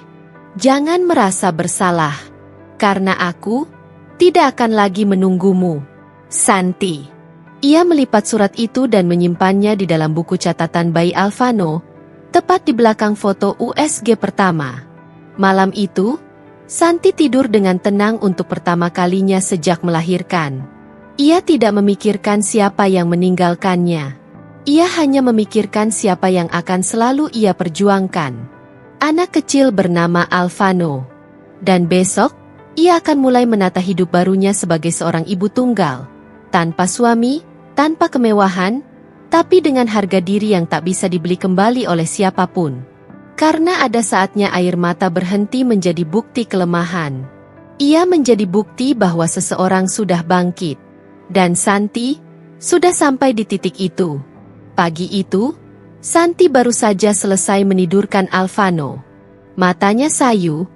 Jangan merasa bersalah. Karena aku tidak akan lagi menunggumu. Santi. Ia melipat surat itu dan menyimpannya di dalam buku catatan bayi Alvano, tepat di belakang foto USG pertama. Malam itu, Santi tidur dengan tenang untuk pertama kalinya sejak melahirkan. Ia tidak memikirkan siapa yang meninggalkannya. Ia hanya memikirkan siapa yang akan selalu ia perjuangkan. Anak kecil bernama Alvano. Dan besok, ia akan mulai menata hidup barunya sebagai seorang ibu tunggal. Tanpa suami, tanpa kemewahan, tapi dengan harga diri yang tak bisa dibeli kembali oleh siapapun. Karena ada saatnya air mata berhenti menjadi bukti kelemahan. Ia menjadi bukti bahwa seseorang sudah bangkit. Dan Santi sudah sampai di titik itu. Pagi itu, Santi baru saja selesai menidurkan Alvano. Matanya sayu,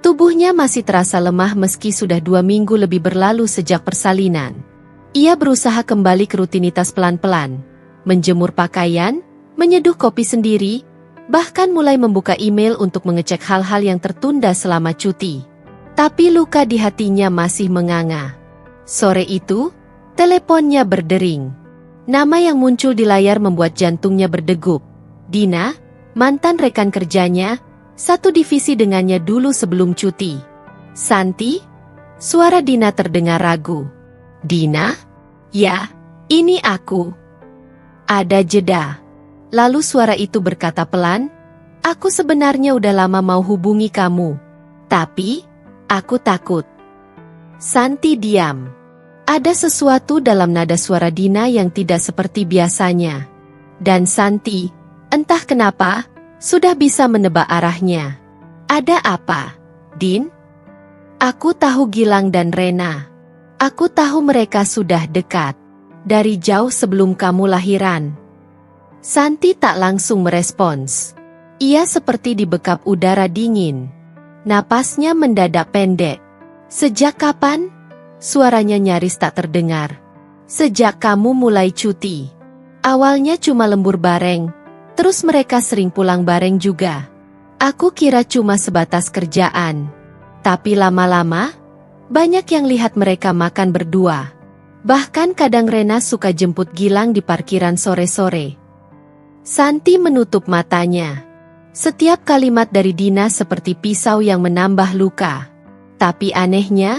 tubuhnya masih terasa lemah meski sudah 2 minggu lebih berlalu sejak persalinan. Ia berusaha kembali ke rutinitas pelan-pelan. Menjemur pakaian, menyeduh kopi sendiri, bahkan mulai membuka email untuk mengecek hal-hal yang tertunda selama cuti. Tapi luka di hatinya masih menganga. Sore itu, teleponnya berdering. Nama yang muncul di layar membuat jantungnya berdegup. Dina, mantan rekan kerjanya, satu divisi dengannya dulu sebelum cuti. Santi? Suara Dina terdengar ragu. Dina? Ya, ini aku. Ada jeda. Lalu suara itu berkata pelan, aku sebenarnya udah lama mau hubungi kamu. Tapi, aku takut. Santi diam. Ada sesuatu dalam nada suara Dina yang tidak seperti biasanya. Dan Santi, entah kenapa, sudah bisa menebak arahnya. Ada apa, Din? Aku tahu Gilang dan Rena. Aku tahu mereka sudah dekat. Dari jauh sebelum kamu lahiran. Santi tak langsung merespons. Ia seperti dibekap udara dingin. Napasnya mendadak pendek. Sejak kapan? Suaranya nyaris tak terdengar. Sejak kamu mulai cuti. Awalnya cuma lembur bareng, terus mereka sering pulang bareng juga. Aku kira cuma sebatas kerjaan. Tapi lama-lama, banyak yang lihat mereka makan berdua. Bahkan kadang Rena suka jemput Gilang di parkiran sore-sore. Santi menutup matanya. Setiap kalimat dari Dina seperti pisau yang menambah luka. Tapi anehnya,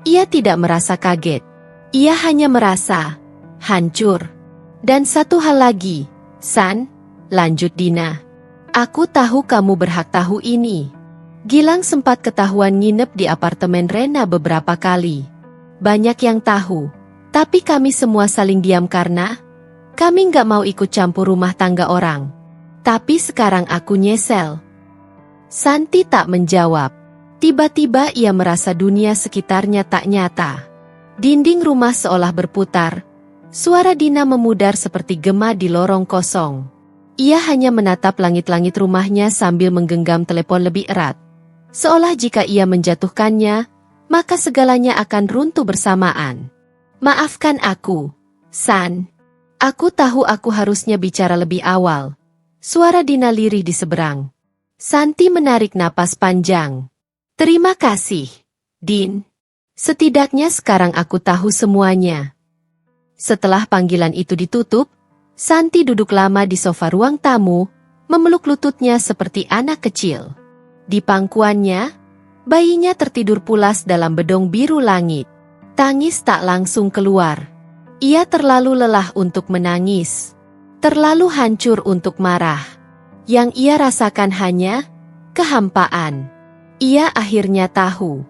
ia tidak merasa kaget. Ia hanya merasa hancur. Dan satu hal lagi, San, lanjut Dina. Aku tahu kamu berhak tahu ini. Gilang sempat ketahuan nginep di apartemen Rena beberapa kali. Banyak yang tahu. Tapi kami semua saling diam karena kami nggak mau ikut campur rumah tangga orang. Tapi sekarang aku nyesel. Santi tak menjawab. Tiba-tiba ia merasa dunia sekitarnya tak nyata. Dinding rumah seolah berputar. Suara Dina memudar seperti gema di lorong kosong. Ia hanya menatap langit-langit rumahnya sambil menggenggam telepon lebih erat. Seolah jika ia menjatuhkannya, maka segalanya akan runtuh bersamaan. Maafkan aku, San. Aku tahu aku harusnya bicara lebih awal. Suara Dina lirih di seberang. Santi menarik napas panjang. Terima kasih, Din. Setidaknya sekarang aku tahu semuanya. Setelah panggilan itu ditutup, Santi duduk lama di sofa ruang tamu, memeluk lututnya seperti anak kecil. Di pangkuannya, bayinya tertidur pulas dalam bedong biru langit. Tangis tak langsung keluar. Ia terlalu lelah untuk menangis, terlalu hancur untuk marah. Yang ia rasakan hanya kehampaan. Ia akhirnya tahu.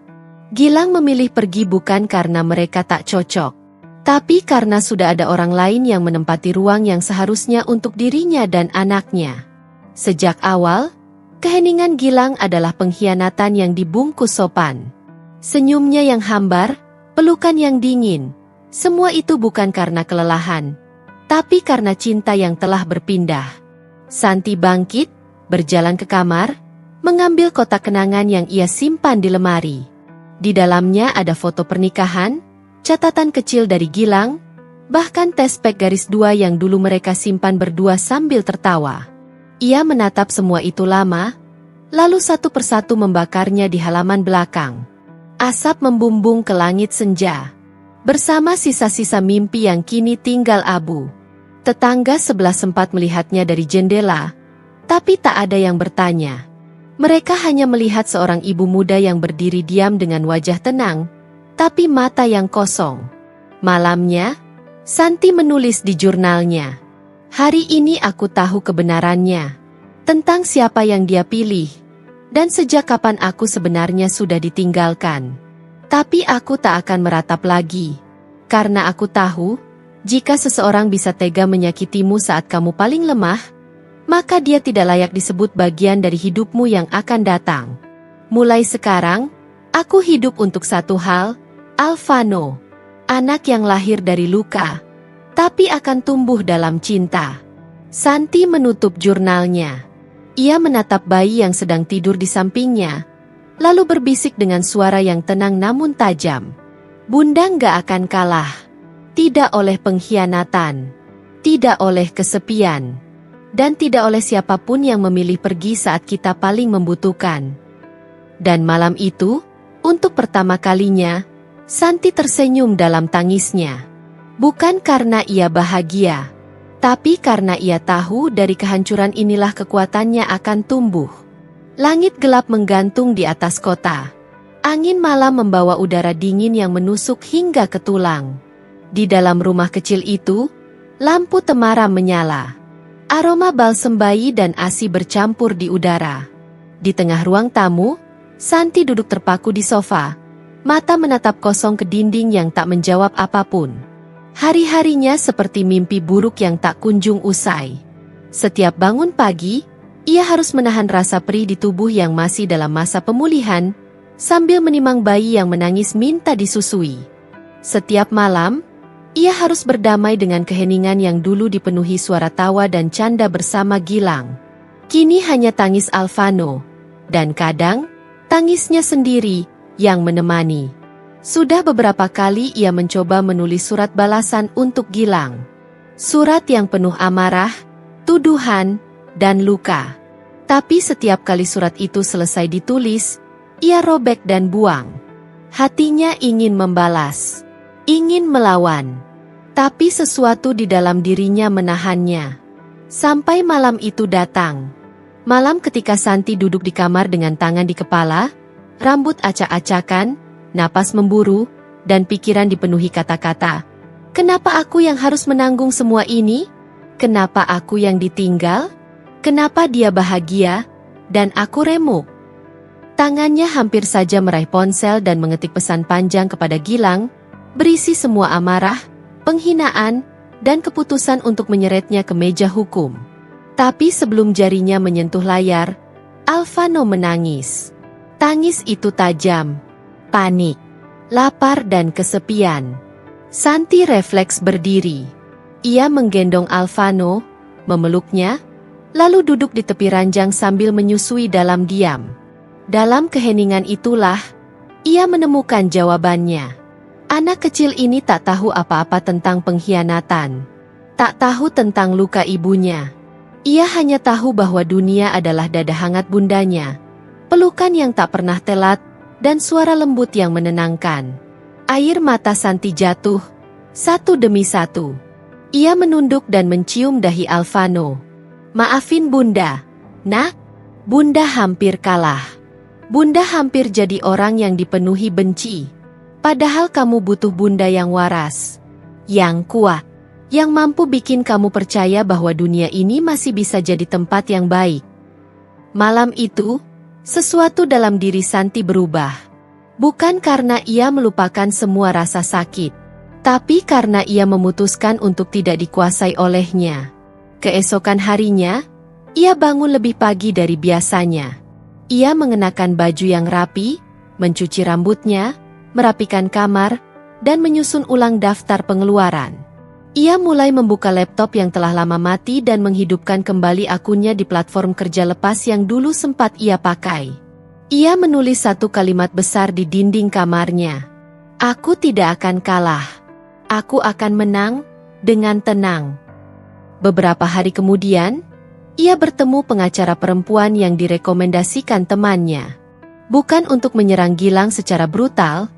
Gilang memilih pergi bukan karena mereka tak cocok, tapi karena sudah ada orang lain yang menempati ruang yang seharusnya untuk dirinya dan anaknya. Sejak awal, keheningan Gilang adalah pengkhianatan yang dibungkus sopan. Senyumnya yang hambar, pelukan yang dingin, semua itu bukan karena kelelahan, tapi karena cinta yang telah berpindah. Santi bangkit, berjalan ke kamar, mengambil kotak kenangan yang ia simpan di lemari. Di dalamnya ada foto pernikahan, catatan kecil dari Gilang, bahkan tespek garis 2 yang dulu mereka simpan berdua sambil tertawa. Ia menatap semua itu lama, lalu satu persatu membakarnya di halaman belakang. Asap membumbung ke langit senja, bersama sisa-sisa mimpi yang kini tinggal abu. Tetangga sebelah sempat melihatnya dari jendela, tapi tak ada yang bertanya. Mereka hanya melihat seorang ibu muda yang berdiri diam dengan wajah tenang, tapi mata yang kosong. Malamnya, Santi menulis di jurnalnya. Hari ini aku tahu kebenarannya, tentang siapa yang dia pilih, dan sejak kapan aku sebenarnya sudah ditinggalkan. Tapi aku tak akan meratap lagi, karena aku tahu, jika seseorang bisa tega menyakitimu saat kamu paling lemah, maka dia tidak layak disebut bagian dari hidupmu yang akan datang. Mulai sekarang, aku hidup untuk satu hal, Alvano. Anak yang lahir dari luka, tapi akan tumbuh dalam cinta. Santi menutup jurnalnya. Ia menatap bayi yang sedang tidur di sampingnya, lalu berbisik dengan suara yang tenang namun tajam. Bunda nggak akan kalah. Tidak oleh pengkhianatan, tidak oleh kesepian, dan tidak oleh siapapun yang memilih pergi saat kita paling membutuhkan. Dan malam itu, untuk pertama kalinya, Santi tersenyum dalam tangisnya. Bukan karena ia bahagia, tapi karena ia tahu dari kehancuran inilah kekuatannya akan tumbuh. Langit gelap menggantung di atas kota. Angin malam membawa udara dingin yang menusuk hingga ke tulang. Di dalam rumah kecil itu, lampu temaram menyala. Aroma balsem bayi dan ASI bercampur di udara. Di tengah ruang tamu, Santi duduk terpaku di sofa, mata menatap kosong ke dinding yang tak menjawab apapun. Hari-harinya seperti mimpi buruk yang tak kunjung usai. Setiap bangun pagi, ia harus menahan rasa perih di tubuh yang masih dalam masa pemulihan, sambil menimang bayi yang menangis minta disusui. Setiap malam, ia harus berdamai dengan keheningan yang dulu dipenuhi suara tawa dan canda bersama Gilang. Kini hanya tangis Alvano, dan kadang, tangisnya sendiri yang menemani. Sudah beberapa kali ia mencoba menulis surat balasan untuk Gilang. Surat yang penuh amarah, tuduhan, dan luka. Tapi setiap kali surat itu selesai ditulis, ia robek dan buang. Hatinya ingin membalas, ingin melawan. Tapi sesuatu di dalam dirinya menahannya. Sampai malam itu datang. Malam ketika Santi duduk di kamar dengan tangan di kepala, rambut acak-acakan, napas memburu, dan pikiran dipenuhi kata-kata. Kenapa aku yang harus menanggung semua ini? Kenapa aku yang ditinggal? Kenapa dia bahagia, dan aku remuk? Tangannya hampir saja meraih ponsel dan mengetik pesan panjang kepada Gilang, berisi semua amarah, penghinaan, dan keputusan untuk menyeretnya ke meja hukum. Tapi sebelum jarinya menyentuh layar, Alvano menangis. Tangis itu tajam, panik, lapar dan kesepian. Santi refleks berdiri. Ia menggendong Alvano, memeluknya, lalu duduk di tepi ranjang sambil menyusui dalam diam. Dalam keheningan itulah, ia menemukan jawabannya. Anak kecil ini tak tahu apa-apa tentang pengkhianatan. Tak tahu tentang luka ibunya. Ia hanya tahu bahwa dunia adalah dada hangat bundanya. Pelukan yang tak pernah telat, dan suara lembut yang menenangkan. Air mata Santi jatuh, satu demi satu. Ia menunduk dan mencium dahi Alvano. Maafin Bunda, nak. Bunda hampir kalah. Bunda hampir jadi orang yang dipenuhi benci. Padahal kamu butuh Bunda yang waras, yang kuat, yang mampu bikin kamu percaya bahwa dunia ini masih bisa jadi tempat yang baik. Malam itu, sesuatu dalam diri Santi berubah. Bukan karena ia melupakan semua rasa sakit, tapi karena ia memutuskan untuk tidak dikuasai olehnya. Keesokan harinya, ia bangun lebih pagi dari biasanya. Ia mengenakan baju yang rapi, mencuci rambutnya, merapikan kamar, dan menyusun ulang daftar pengeluaran. Ia mulai membuka laptop yang telah lama mati dan menghidupkan kembali akunnya di platform kerja lepas yang dulu sempat ia pakai. Ia menulis satu kalimat besar di dinding kamarnya. Aku tidak akan kalah. Aku akan menang, dengan tenang. Beberapa hari kemudian, ia bertemu pengacara perempuan yang direkomendasikan temannya. Bukan untuk menyerang Gilang secara brutal,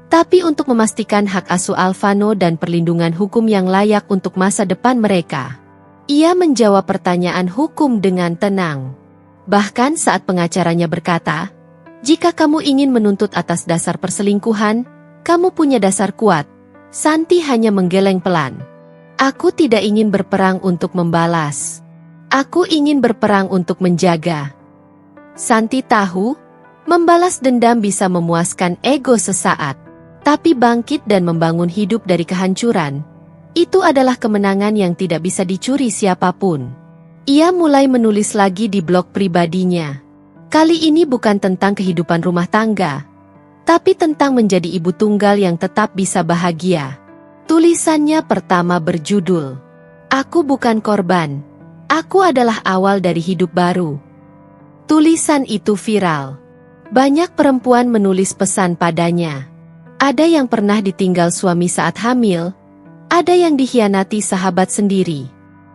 tapi untuk memastikan hak asuh Alvano dan perlindungan hukum yang layak untuk masa depan mereka. Ia menjawab pertanyaan hukum dengan tenang. Bahkan saat pengacaranya berkata, jika kamu ingin menuntut atas dasar perselingkuhan, kamu punya dasar kuat. Santi hanya menggeleng pelan. Aku tidak ingin berperang untuk membalas. Aku ingin berperang untuk menjaga. Santi tahu, membalas dendam bisa memuaskan ego sesaat. Tapi bangkit dan membangun hidup dari kehancuran, itu adalah kemenangan yang tidak bisa dicuri siapapun. Ia mulai menulis lagi di blog pribadinya. Kali ini bukan tentang kehidupan rumah tangga, tapi tentang menjadi ibu tunggal yang tetap bisa bahagia. Tulisannya pertama berjudul, Aku Bukan Korban, Aku Adalah Awal Dari Hidup Baru. Tulisan itu viral. Banyak perempuan menulis pesan padanya. Ada yang pernah ditinggal suami saat hamil, ada yang dikhianati sahabat sendiri.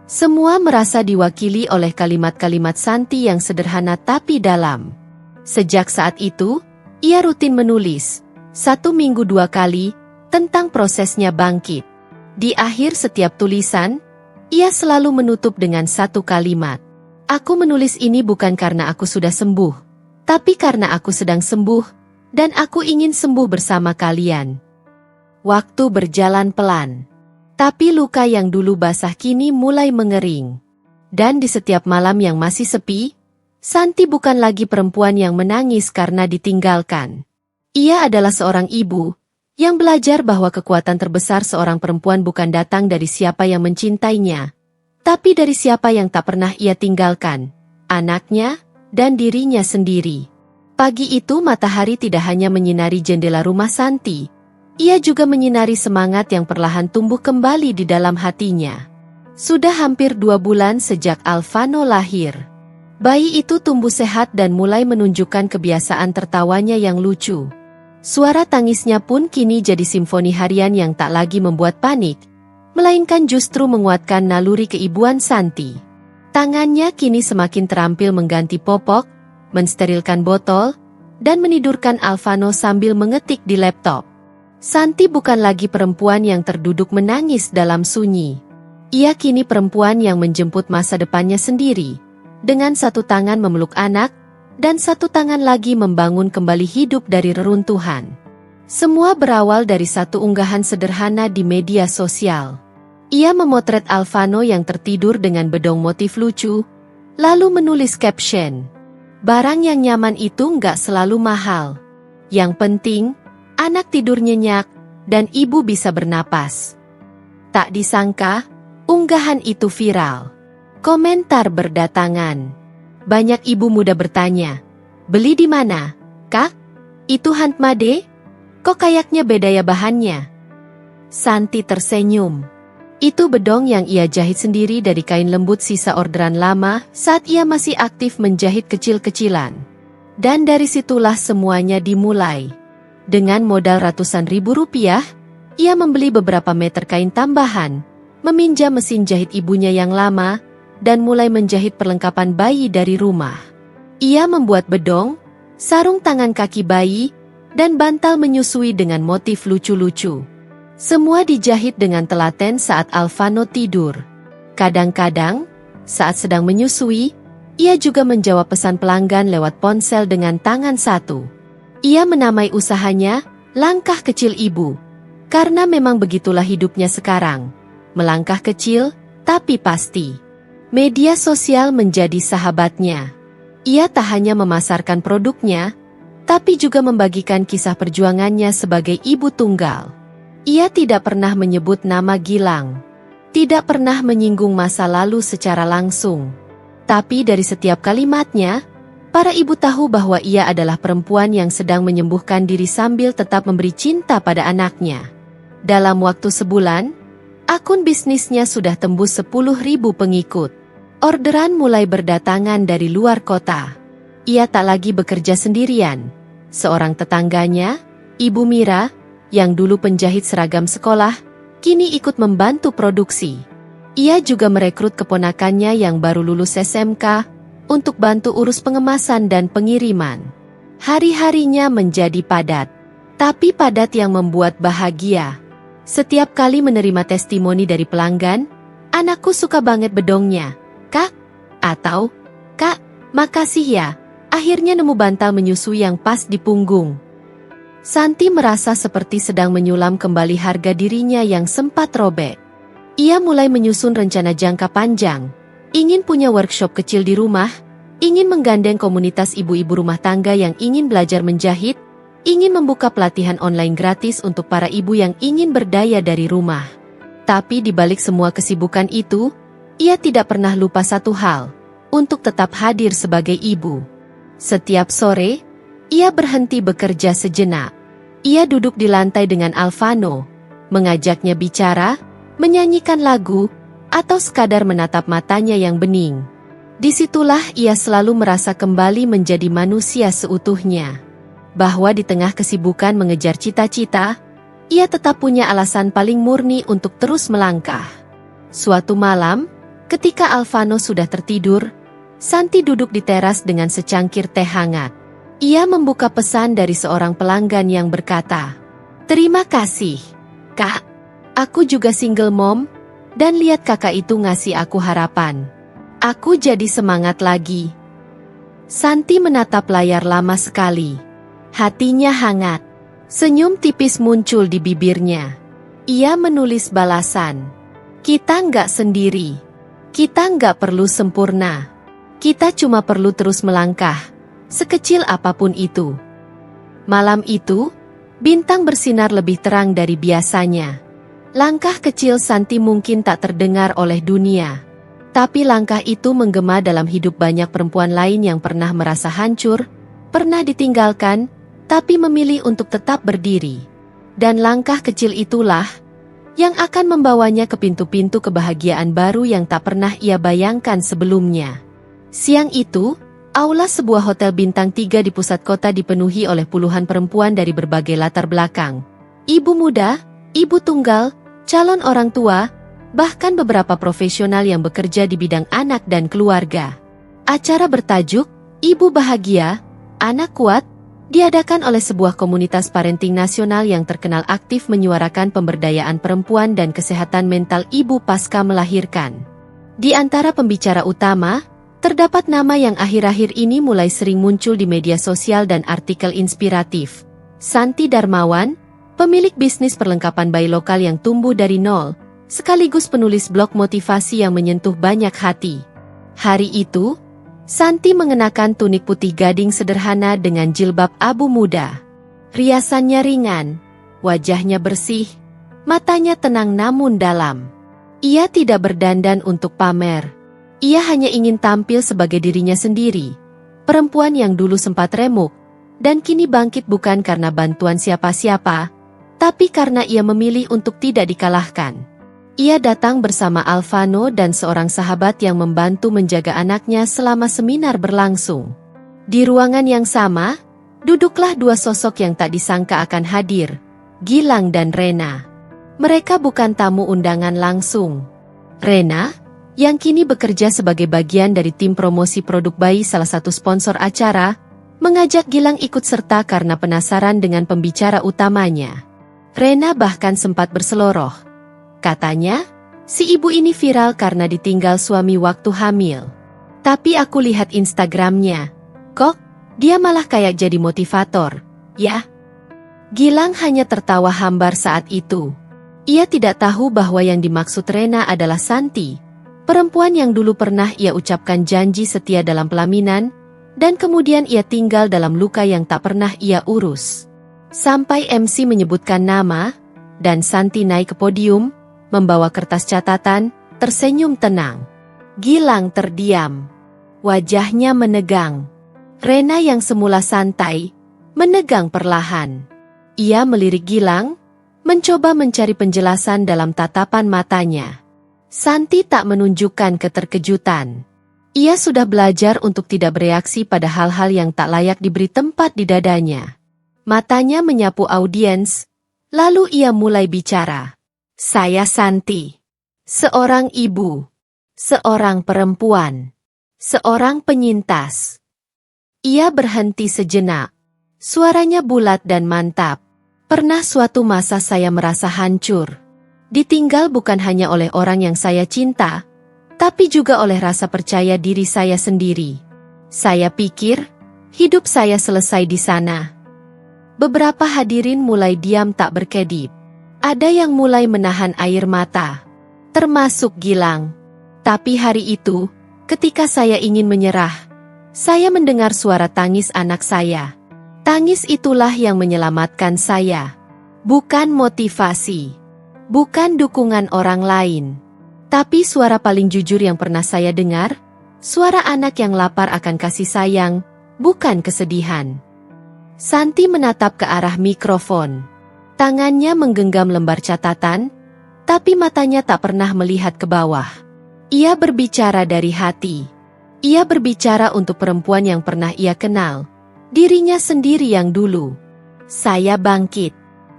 Semua merasa diwakili oleh kalimat-kalimat Santi yang sederhana tapi dalam. Sejak saat itu, ia rutin menulis, 1 minggu 2 kali, tentang prosesnya bangkit. Di akhir setiap tulisan, ia selalu menutup dengan satu kalimat. Aku menulis ini bukan karena aku sudah sembuh, tapi karena aku sedang sembuh, dan aku ingin sembuh bersama kalian. Waktu berjalan pelan. Tapi luka yang dulu basah kini mulai mengering. Dan di setiap malam yang masih sepi, Santi bukan lagi perempuan yang menangis karena ditinggalkan. Ia adalah seorang ibu, yang belajar bahwa kekuatan terbesar seorang perempuan bukan datang dari siapa yang mencintainya, tapi dari siapa yang tak pernah ia tinggalkan, anaknya, dan dirinya sendiri. Pagi itu matahari tidak hanya menyinari jendela rumah Santi, ia juga menyinari semangat yang perlahan tumbuh kembali di dalam hatinya. Sudah hampir 2 bulan sejak Alvano lahir. Bayi itu tumbuh sehat dan mulai menunjukkan kebiasaan tertawanya yang lucu. Suara tangisnya pun kini jadi simfoni harian yang tak lagi membuat panik, melainkan justru menguatkan naluri keibuan Santi. Tangannya kini semakin terampil mengganti popok, mensterilkan botol, dan menidurkan Alvano sambil mengetik di laptop. Santi bukan lagi perempuan yang terduduk menangis dalam sunyi. Ia kini perempuan yang menjemput masa depannya sendiri, dengan satu tangan memeluk anak, dan satu tangan lagi membangun kembali hidup dari reruntuhan. Semua berawal dari satu unggahan sederhana di media sosial. Ia memotret Alvano yang tertidur dengan bedong motif lucu, lalu menulis caption, barang yang nyaman itu nggak selalu mahal. Yang penting, anak tidur nyenyak, dan ibu bisa bernapas. Tak disangka, unggahan itu viral. Komentar berdatangan. Banyak ibu muda bertanya, beli di mana, Kak? Itu handmade? Kok kayaknya beda ya bahannya? Santi tersenyum. Itu bedong yang ia jahit sendiri dari kain lembut sisa orderan lama saat ia masih aktif menjahit kecil-kecilan. Dan dari situlah semuanya dimulai. Dengan modal ratusan ribu rupiah, ia membeli beberapa meter kain tambahan, meminjam mesin jahit ibunya yang lama, dan mulai menjahit perlengkapan bayi dari rumah. Ia membuat bedong, sarung tangan kaki bayi, dan bantal menyusui dengan motif lucu-lucu. Semua dijahit dengan telaten saat Alvano tidur. Kadang-kadang, saat sedang menyusui, ia juga menjawab pesan pelanggan lewat ponsel dengan tangan satu. Ia menamai usahanya, Langkah Kecil Ibu. Karena memang begitulah hidupnya sekarang. Melangkah kecil, tapi pasti. Media sosial menjadi sahabatnya. Ia tak hanya memasarkan produknya, tapi juga membagikan kisah perjuangannya sebagai ibu tunggal. Ia tidak pernah menyebut nama Gilang. Tidak pernah menyinggung masa lalu secara langsung. Tapi dari setiap kalimatnya, para ibu tahu bahwa ia adalah perempuan yang sedang menyembuhkan diri sambil tetap memberi cinta pada anaknya. Dalam waktu sebulan, akun bisnisnya sudah tembus 10.000 pengikut. Orderan mulai berdatangan dari luar kota. Ia tak lagi bekerja sendirian. Seorang tetangganya, Ibu Mira, yang dulu penjahit seragam sekolah, kini ikut membantu produksi. Ia juga merekrut keponakannya yang baru lulus SMK untuk bantu urus pengemasan dan pengiriman. Hari-harinya menjadi padat, tapi padat yang membuat bahagia. Setiap kali menerima testimoni dari pelanggan, "Anakku suka banget bedongnya, Kak," atau "Kak, makasih ya, akhirnya nemu bantal menyusui yang pas di punggung." Santi merasa seperti sedang menyulam kembali harga dirinya yang sempat robek. Ia mulai menyusun rencana jangka panjang. Ingin punya workshop kecil di rumah, ingin menggandeng komunitas ibu-ibu rumah tangga yang ingin belajar menjahit, ingin membuka pelatihan online gratis untuk para ibu yang ingin berdaya dari rumah. Tapi di balik semua kesibukan itu, ia tidak pernah lupa satu hal, untuk tetap hadir sebagai ibu. Setiap sore, ia berhenti bekerja sejenak. Ia duduk di lantai dengan Alvano, mengajaknya bicara, menyanyikan lagu, atau sekadar menatap matanya yang bening. Disitulah ia selalu merasa kembali menjadi manusia seutuhnya. Bahwa di tengah kesibukan mengejar cita-cita, ia tetap punya alasan paling murni untuk terus melangkah. Suatu malam, ketika Alvano sudah tertidur, Santi duduk di teras dengan secangkir teh hangat. Ia membuka pesan dari seorang pelanggan yang berkata, "Terima kasih, Kak. Aku juga single mom, dan lihat kakak itu ngasih aku harapan. Aku jadi semangat lagi." Santi menatap layar lama sekali. Hatinya hangat. Senyum tipis muncul di bibirnya. Ia menulis balasan. "Kita nggak sendiri. Kita nggak perlu sempurna. Kita cuma perlu terus melangkah, sekecil apapun itu." Malam itu, bintang bersinar lebih terang dari biasanya. Langkah kecil Santi mungkin tak terdengar oleh dunia. Tapi langkah itu menggema dalam hidup banyak perempuan lain yang pernah merasa hancur, pernah ditinggalkan, tapi memilih untuk tetap berdiri. Dan langkah kecil itulah yang akan membawanya ke pintu-pintu kebahagiaan baru yang tak pernah ia bayangkan sebelumnya. Siang itu, aula sebuah hotel bintang 3 di pusat kota dipenuhi oleh puluhan perempuan dari berbagai latar belakang. Ibu muda, ibu tunggal, calon orang tua, bahkan beberapa profesional yang bekerja di bidang anak dan keluarga. Acara bertajuk, Ibu Bahagia, Anak Kuat, diadakan oleh sebuah komunitas parenting nasional yang terkenal aktif menyuarakan pemberdayaan perempuan dan kesehatan mental ibu pasca melahirkan. Di antara pembicara utama, terdapat nama yang akhir-akhir ini mulai sering muncul di media sosial dan artikel inspiratif. Santi Darmawan, pemilik bisnis perlengkapan bayi lokal yang tumbuh dari nol, sekaligus penulis blog motivasi yang menyentuh banyak hati. Hari itu, Santi mengenakan tunik putih gading sederhana dengan jilbab abu muda. Riasannya ringan, wajahnya bersih, matanya tenang namun dalam. Ia tidak berdandan untuk pamer. Ia hanya ingin tampil sebagai dirinya sendiri, perempuan yang dulu sempat remuk, dan kini bangkit bukan karena bantuan siapa-siapa, Tapi karena ia memilih untuk tidak dikalahkan, ia datang bersama Alvano dan seorang sahabat yang membantu menjaga anaknya selama seminar berlangsung. Di ruangan yang sama, duduklah dua sosok yang tak disangka akan hadir, Gilang dan Rena. Mereka bukan tamu undangan langsung. Rena, yang kini bekerja sebagai bagian dari tim promosi produk bayi salah satu sponsor acara, mengajak Gilang ikut serta karena penasaran dengan pembicara utamanya. Rena bahkan sempat berseloroh. Katanya, si ibu ini viral karena ditinggal suami waktu hamil. Tapi aku lihat Instagramnya. Kok, dia malah kayak jadi motivator, ya? Gilang hanya tertawa hambar saat itu. Ia tidak tahu bahwa yang dimaksud Rena adalah Santi, perempuan yang dulu pernah ia ucapkan janji setia dalam pelaminan, dan kemudian ia tinggal dalam luka yang tak pernah ia urus. Sampai MC menyebutkan nama, dan Santi naik ke podium, membawa kertas catatan, tersenyum tenang. Gilang terdiam. Wajahnya menegang. Rena yang semula santai, menegang perlahan. Ia melirik Gilang, mencoba mencari penjelasan dalam tatapan matanya. Santi tak menunjukkan keterkejutan. Ia sudah belajar untuk tidak bereaksi pada hal-hal yang tak layak diberi tempat di dadanya. Matanya menyapu audiens, lalu ia mulai bicara. Saya Santi. Seorang ibu. Seorang perempuan. Seorang penyintas. Ia berhenti sejenak. Suaranya bulat dan mantap. Pernah suatu masa saya merasa hancur. Ditinggal bukan hanya oleh orang yang saya cinta, tapi juga oleh rasa percaya diri saya sendiri. Saya pikir, hidup saya selesai di sana. Beberapa hadirin mulai diam tak berkedip. Ada yang mulai menahan air mata, termasuk Gilang. Tapi hari itu, ketika saya ingin menyerah, saya mendengar suara tangis anak saya. Tangis itulah yang menyelamatkan saya. Bukan motivasi, bukan dukungan orang lain, tapi suara paling jujur yang pernah saya dengar, suara anak yang lapar akan kasih sayang, bukan kesedihan. Santi menatap ke arah mikrofon. Tangannya menggenggam lembar catatan, tapi matanya tak pernah melihat ke bawah. Ia berbicara dari hati. Ia berbicara untuk perempuan yang pernah ia kenal, dirinya sendiri yang dulu. Saya bangkit.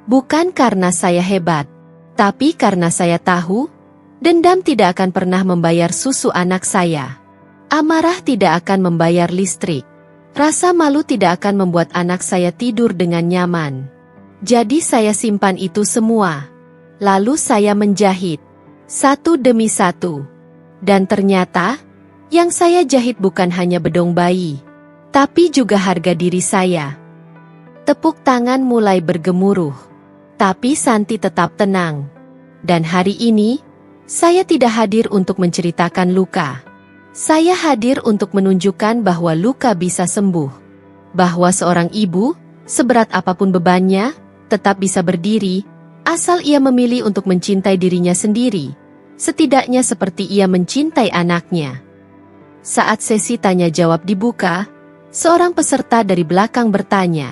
Bukan karena saya hebat, tapi karena saya tahu, dendam tidak akan pernah membayar susu anak saya. Amarah tidak akan membayar listrik. Rasa malu tidak akan membuat anak saya tidur dengan nyaman. Jadi saya simpan itu semua. Lalu saya menjahit. Satu demi satu. Dan ternyata, yang saya jahit bukan hanya bedong bayi, tapi juga harga diri saya. Tepuk tangan mulai bergemuruh. Tapi Santi tetap tenang. Dan hari ini, saya tidak hadir untuk menceritakan luka. Saya hadir untuk menunjukkan bahwa luka bisa sembuh. Bahwa seorang ibu, seberat apapun bebannya, tetap bisa berdiri, asal ia memilih untuk mencintai dirinya sendiri. Setidaknya seperti ia mencintai anaknya. Saat sesi tanya jawab dibuka, seorang peserta dari belakang bertanya,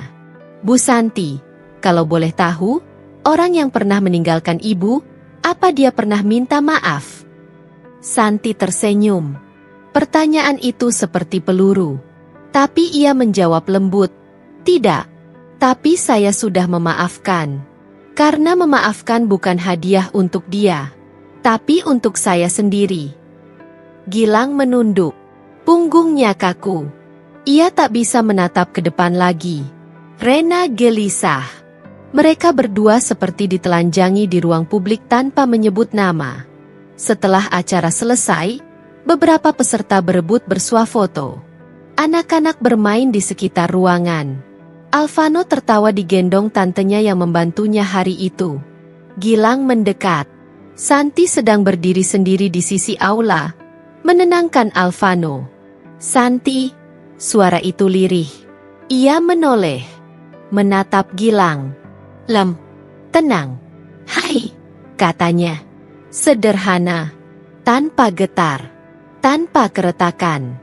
Bu Santi, kalau boleh tahu, orang yang pernah meninggalkan ibu, apa dia pernah minta maaf? Santi tersenyum. Pertanyaan itu seperti peluru. Tapi ia menjawab lembut, tidak. Tapi saya sudah memaafkan. Karena memaafkan bukan hadiah untuk dia, tapi untuk saya sendiri. Gilang menunduk. Punggungnya kaku. Ia tak bisa menatap ke depan lagi. Rena gelisah. Mereka berdua seperti ditelanjangi di ruang publik tanpa menyebut nama. Setelah acara selesai, beberapa peserta berebut bersuah foto. Anak-anak bermain di sekitar ruangan. Alvano tertawa digendong tantenya yang membantunya hari itu. Gilang mendekat. Santi sedang berdiri sendiri di sisi aula, menenangkan Alvano. Santi, suara itu lirih. Ia menoleh, menatap Gilang. Tenang. Hai, katanya. Sederhana, tanpa getar, tanpa keretakan.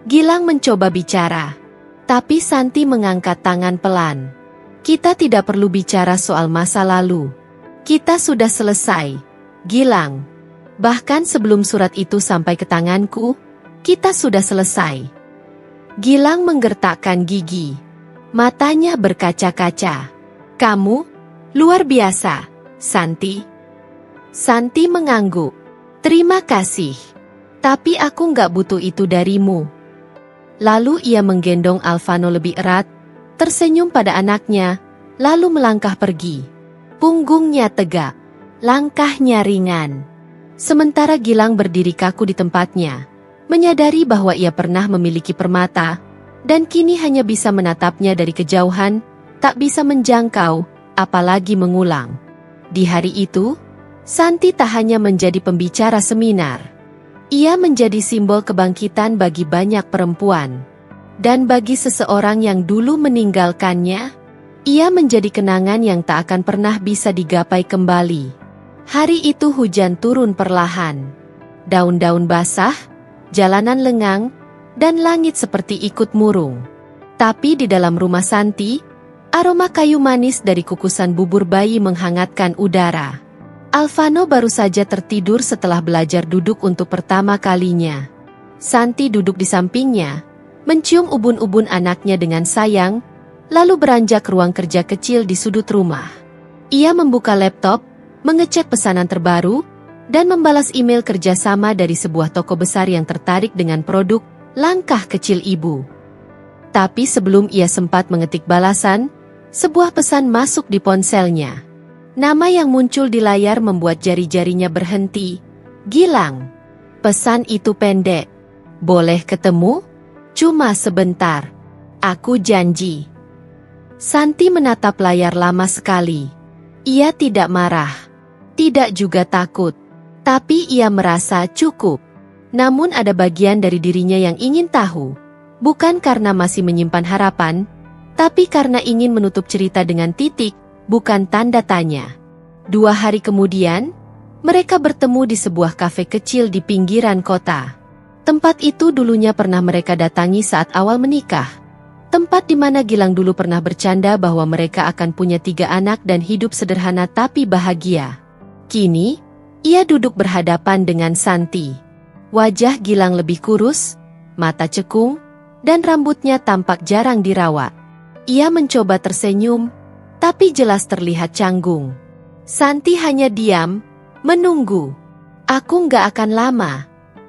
Gilang mencoba bicara, tapi Santi mengangkat tangan pelan. Kita tidak perlu bicara soal masa lalu. Kita sudah selesai, Gilang. Bahkan sebelum surat itu sampai ke tanganku, kita sudah selesai. Gilang menggertakkan gigi. Matanya berkaca-kaca. Kamu? Luar biasa, Santi. Santi mengangguk. Terima kasih. Tapi aku nggak butuh itu darimu. Lalu ia menggendong Alvano lebih erat, tersenyum pada anaknya, lalu melangkah pergi. Punggungnya tegak, langkahnya ringan. Sementara Gilang berdiri kaku di tempatnya, menyadari bahwa ia pernah memiliki permata, dan kini hanya bisa menatapnya dari kejauhan, tak bisa menjangkau, apalagi mengulang. Di hari itu, Santi tak hanya menjadi pembicara seminar. Ia menjadi simbol kebangkitan bagi banyak perempuan. Dan bagi seseorang yang dulu meninggalkannya, ia menjadi kenangan yang tak akan pernah bisa digapai kembali. Hari itu hujan turun perlahan. Daun-daun basah, jalanan lengang, dan langit seperti ikut murung. Tapi di dalam rumah Santi, aroma kayu manis dari kukusan bubur bayi menghangatkan udara. Alvano baru saja tertidur setelah belajar duduk untuk pertama kalinya. Santi duduk di sampingnya, mencium ubun-ubun anaknya dengan sayang, lalu beranjak ruang kerja kecil di sudut rumah. Ia membuka laptop, mengecek pesanan terbaru, dan membalas email kerjasama dari sebuah toko besar yang tertarik dengan produk langkah kecil ibu. Tapi sebelum ia sempat mengetik balasan, sebuah pesan masuk di ponselnya. Nama yang muncul di layar membuat jari-jarinya berhenti. Gilang. Pesan itu pendek. Boleh ketemu? Cuma sebentar. Aku janji. Santi menatap layar lama sekali. Ia tidak marah. Tidak juga takut. Tapi ia merasa cukup. Namun ada bagian dari dirinya yang ingin tahu. Bukan karena masih menyimpan harapan, tapi karena ingin menutup cerita dengan titik, bukan tanda tanya. 2 hari kemudian, mereka bertemu di sebuah kafe kecil di pinggiran kota. Tempat itu dulunya pernah mereka datangi saat awal menikah. Tempat di mana Gilang dulu pernah bercanda bahwa mereka akan punya 3 anak dan hidup sederhana tapi bahagia. Kini, ia duduk berhadapan dengan Santi. Wajah Gilang lebih kurus, mata cekung, dan rambutnya tampak jarang dirawat. Ia mencoba tersenyum, tapi jelas terlihat canggung. Santi hanya diam, menunggu. Aku nggak akan lama,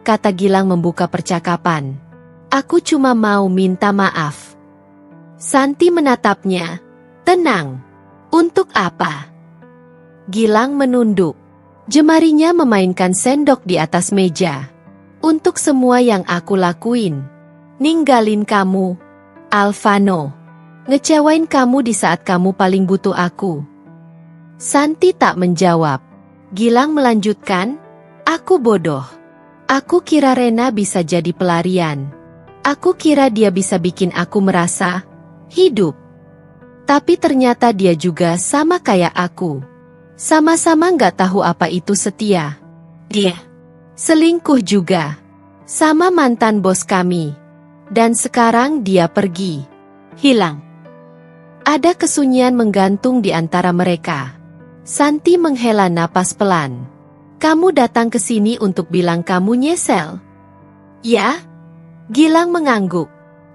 kata Gilang membuka percakapan. Aku cuma mau minta maaf. Santi menatapnya. Tenang. Untuk apa? Gilang menunduk. Jemarinya memainkan sendok di atas meja. Untuk semua yang aku lakuin. Ninggalin kamu, Alvano. Ngecewain kamu di saat kamu paling butuh aku. Santi tak menjawab. Gilang melanjutkan, aku bodoh. Aku kira Rena bisa jadi pelarian. Aku kira dia bisa bikin aku merasa hidup. Tapi ternyata dia juga sama kayak aku. Sama-sama nggak tahu apa itu setia. Dia selingkuh juga. Sama mantan bos kami. Dan sekarang dia pergi. Hilang. Ada kesunyian menggantung di antara mereka. Santi menghela napas pelan. Kamu datang ke sini untuk bilang kamu nyesel? Ya? Gilang mengangguk.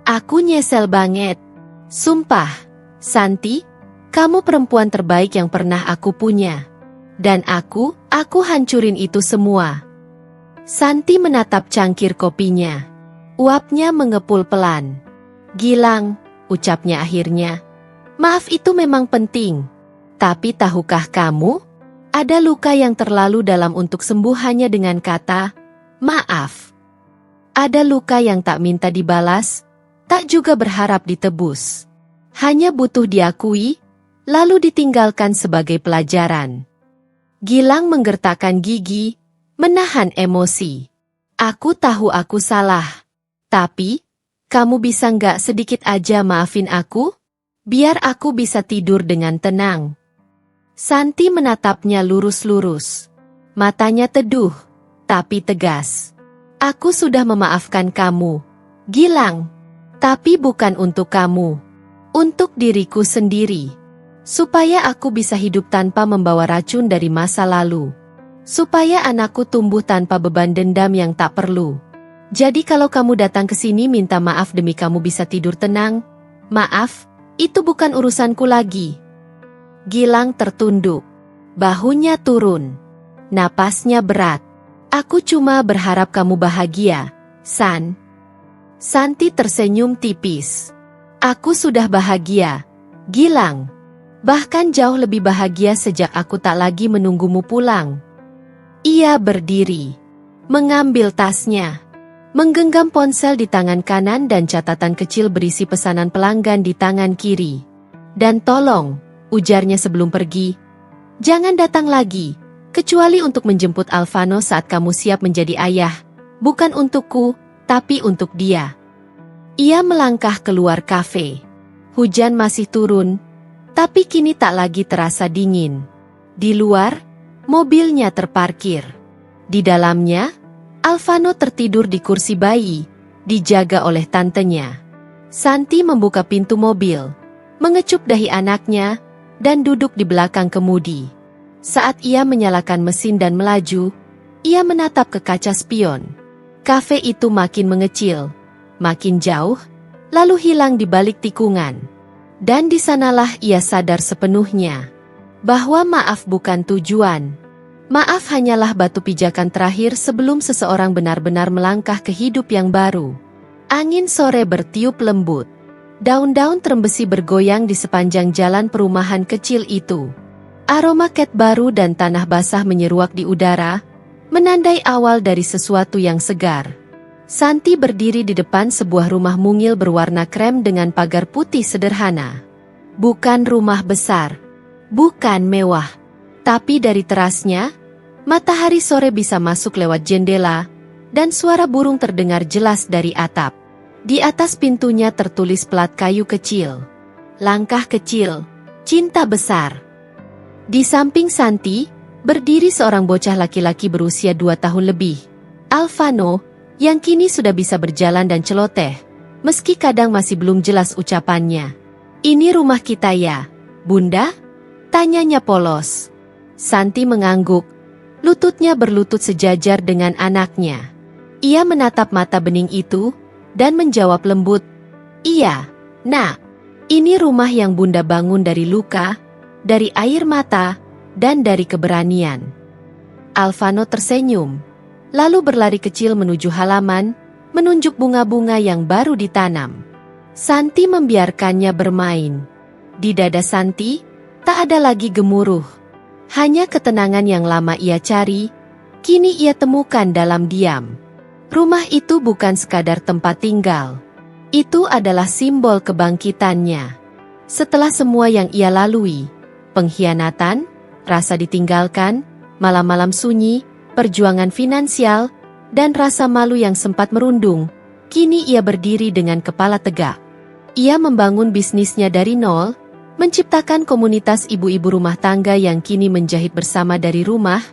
Aku nyesel banget. Sumpah, Santi, kamu perempuan terbaik yang pernah aku punya. Dan aku hancurin itu semua. Santi menatap cangkir kopinya. Uapnya mengepul pelan. Gilang, ucapnya akhirnya. Maaf itu memang penting. Tapi tahukah kamu? Ada luka yang terlalu dalam untuk sembuh hanya dengan kata, maaf. Ada luka yang tak minta dibalas, tak juga berharap ditebus. Hanya butuh diakui, lalu ditinggalkan sebagai pelajaran. Gilang menggertakkan gigi, menahan emosi. Aku tahu aku salah. Tapi, kamu bisa nggak sedikit aja maafin aku? Biar aku bisa tidur dengan tenang. Santi menatapnya lurus-lurus. Matanya teduh, tapi tegas. Aku sudah memaafkan kamu, Gilang. Tapi bukan untuk kamu. Untuk diriku sendiri. Supaya aku bisa hidup tanpa membawa racun dari masa lalu. Supaya anakku tumbuh tanpa beban dendam yang tak perlu. Jadi kalau kamu datang ke sini minta maaf demi kamu bisa tidur tenang, maaf, itu bukan urusanku lagi. Gilang tertunduk. Bahunya turun. Napasnya berat. Aku cuma berharap kamu bahagia, San. Santi tersenyum tipis. Aku sudah bahagia, Gilang. Bahkan jauh lebih bahagia sejak aku tak lagi menunggumu pulang. Ia berdiri, mengambil tasnya, menggenggam ponsel di tangan kanan dan catatan kecil berisi pesanan pelanggan di tangan kiri. Dan tolong, ujarnya sebelum pergi, jangan datang lagi, kecuali untuk menjemput Alvano saat kamu siap menjadi ayah, bukan untukku, tapi untuk dia. Ia melangkah keluar kafe. Hujan masih turun, tapi kini tak lagi terasa dingin. Di luar, mobilnya terparkir. Di dalamnya, Alvano tertidur di kursi bayi, dijaga oleh tantenya. Santi membuka pintu mobil, mengecup dahi anaknya, dan duduk di belakang kemudi. Saat ia menyalakan mesin dan melaju, ia menatap ke kaca spion. Kafe itu makin mengecil, makin jauh, lalu hilang di balik tikungan. Dan di sanalah ia sadar sepenuhnya bahwa maaf bukan tujuan. Maaf hanyalah batu pijakan terakhir sebelum seseorang benar-benar melangkah ke hidup yang baru. Angin sore bertiup lembut. Daun-daun terembesi bergoyang di sepanjang jalan perumahan kecil itu. Aroma cat baru dan tanah basah menyeruak di udara, menandai awal dari sesuatu yang segar. Santi berdiri di depan sebuah rumah mungil berwarna krem dengan pagar putih sederhana. Bukan rumah besar, bukan mewah, tapi dari terasnya, matahari sore bisa masuk lewat jendela, dan suara burung terdengar jelas dari atap. Di atas pintunya tertulis plat kayu kecil. Langkah kecil, cinta besar. Di samping Santi, berdiri seorang bocah laki-laki berusia 2 tahun lebih. Alvano, yang kini sudah bisa berjalan dan celoteh, meski kadang masih belum jelas ucapannya. Ini rumah kita ya, Bunda? Tanyanya polos. Santi mengangguk, lututnya berlutut sejajar dengan anaknya. Ia menatap mata bening itu, dan menjawab lembut, "Iya, Nak. Ini rumah yang Bunda bangun dari luka, dari air mata, dan dari keberanian." Alvano tersenyum. Lalu berlari kecil menuju halaman, menunjuk bunga-bunga yang baru ditanam. Santi membiarkannya bermain. Di dada Santi, tak ada lagi gemuruh. Hanya ketenangan yang lama ia cari, kini ia temukan dalam diam. Rumah itu bukan sekadar tempat tinggal. Itu adalah simbol kebangkitannya. Setelah semua yang ia lalui, pengkhianatan, rasa ditinggalkan, malam-malam sunyi, perjuangan finansial, dan rasa malu yang sempat merundung, kini ia berdiri dengan kepala tegak. Ia membangun bisnisnya dari nol, menciptakan komunitas ibu-ibu rumah tangga yang kini menjahit bersama dari rumah,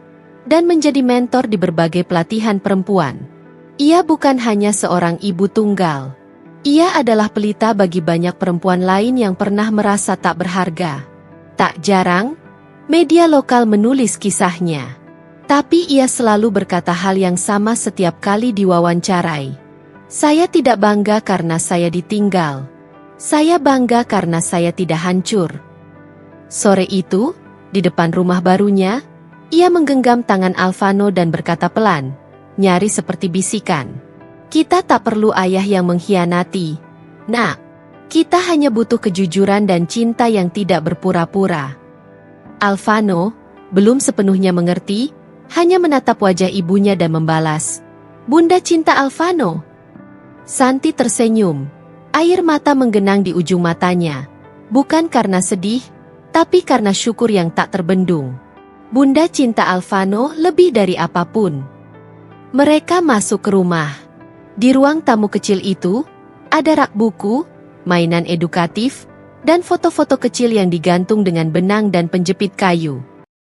dan menjadi mentor di berbagai pelatihan perempuan. Ia bukan hanya seorang ibu tunggal. Ia adalah pelita bagi banyak perempuan lain yang pernah merasa tak berharga. Tak jarang, media lokal menulis kisahnya. Tapi ia selalu berkata hal yang sama setiap kali diwawancarai. Saya tidak bangga karena saya ditinggal. Saya bangga karena saya tidak hancur. Sore itu, di depan rumah barunya, ia menggenggam tangan Alvano dan berkata pelan, nyaris seperti bisikan. Kita tak perlu ayah yang mengkhianati. Nak, kita hanya butuh kejujuran dan cinta yang tidak berpura-pura. Alvano, belum sepenuhnya mengerti, hanya menatap wajah ibunya dan membalas, "Bunda cinta Alvano." Santi tersenyum. Air mata menggenang di ujung matanya. Bukan karena sedih, tapi karena syukur yang tak terbendung. Bunda cinta Alvano lebih dari apapun. Mereka masuk ke rumah. Di ruang tamu kecil itu, ada rak buku, mainan edukatif, dan foto-foto kecil yang digantung dengan benang dan penjepit kayu.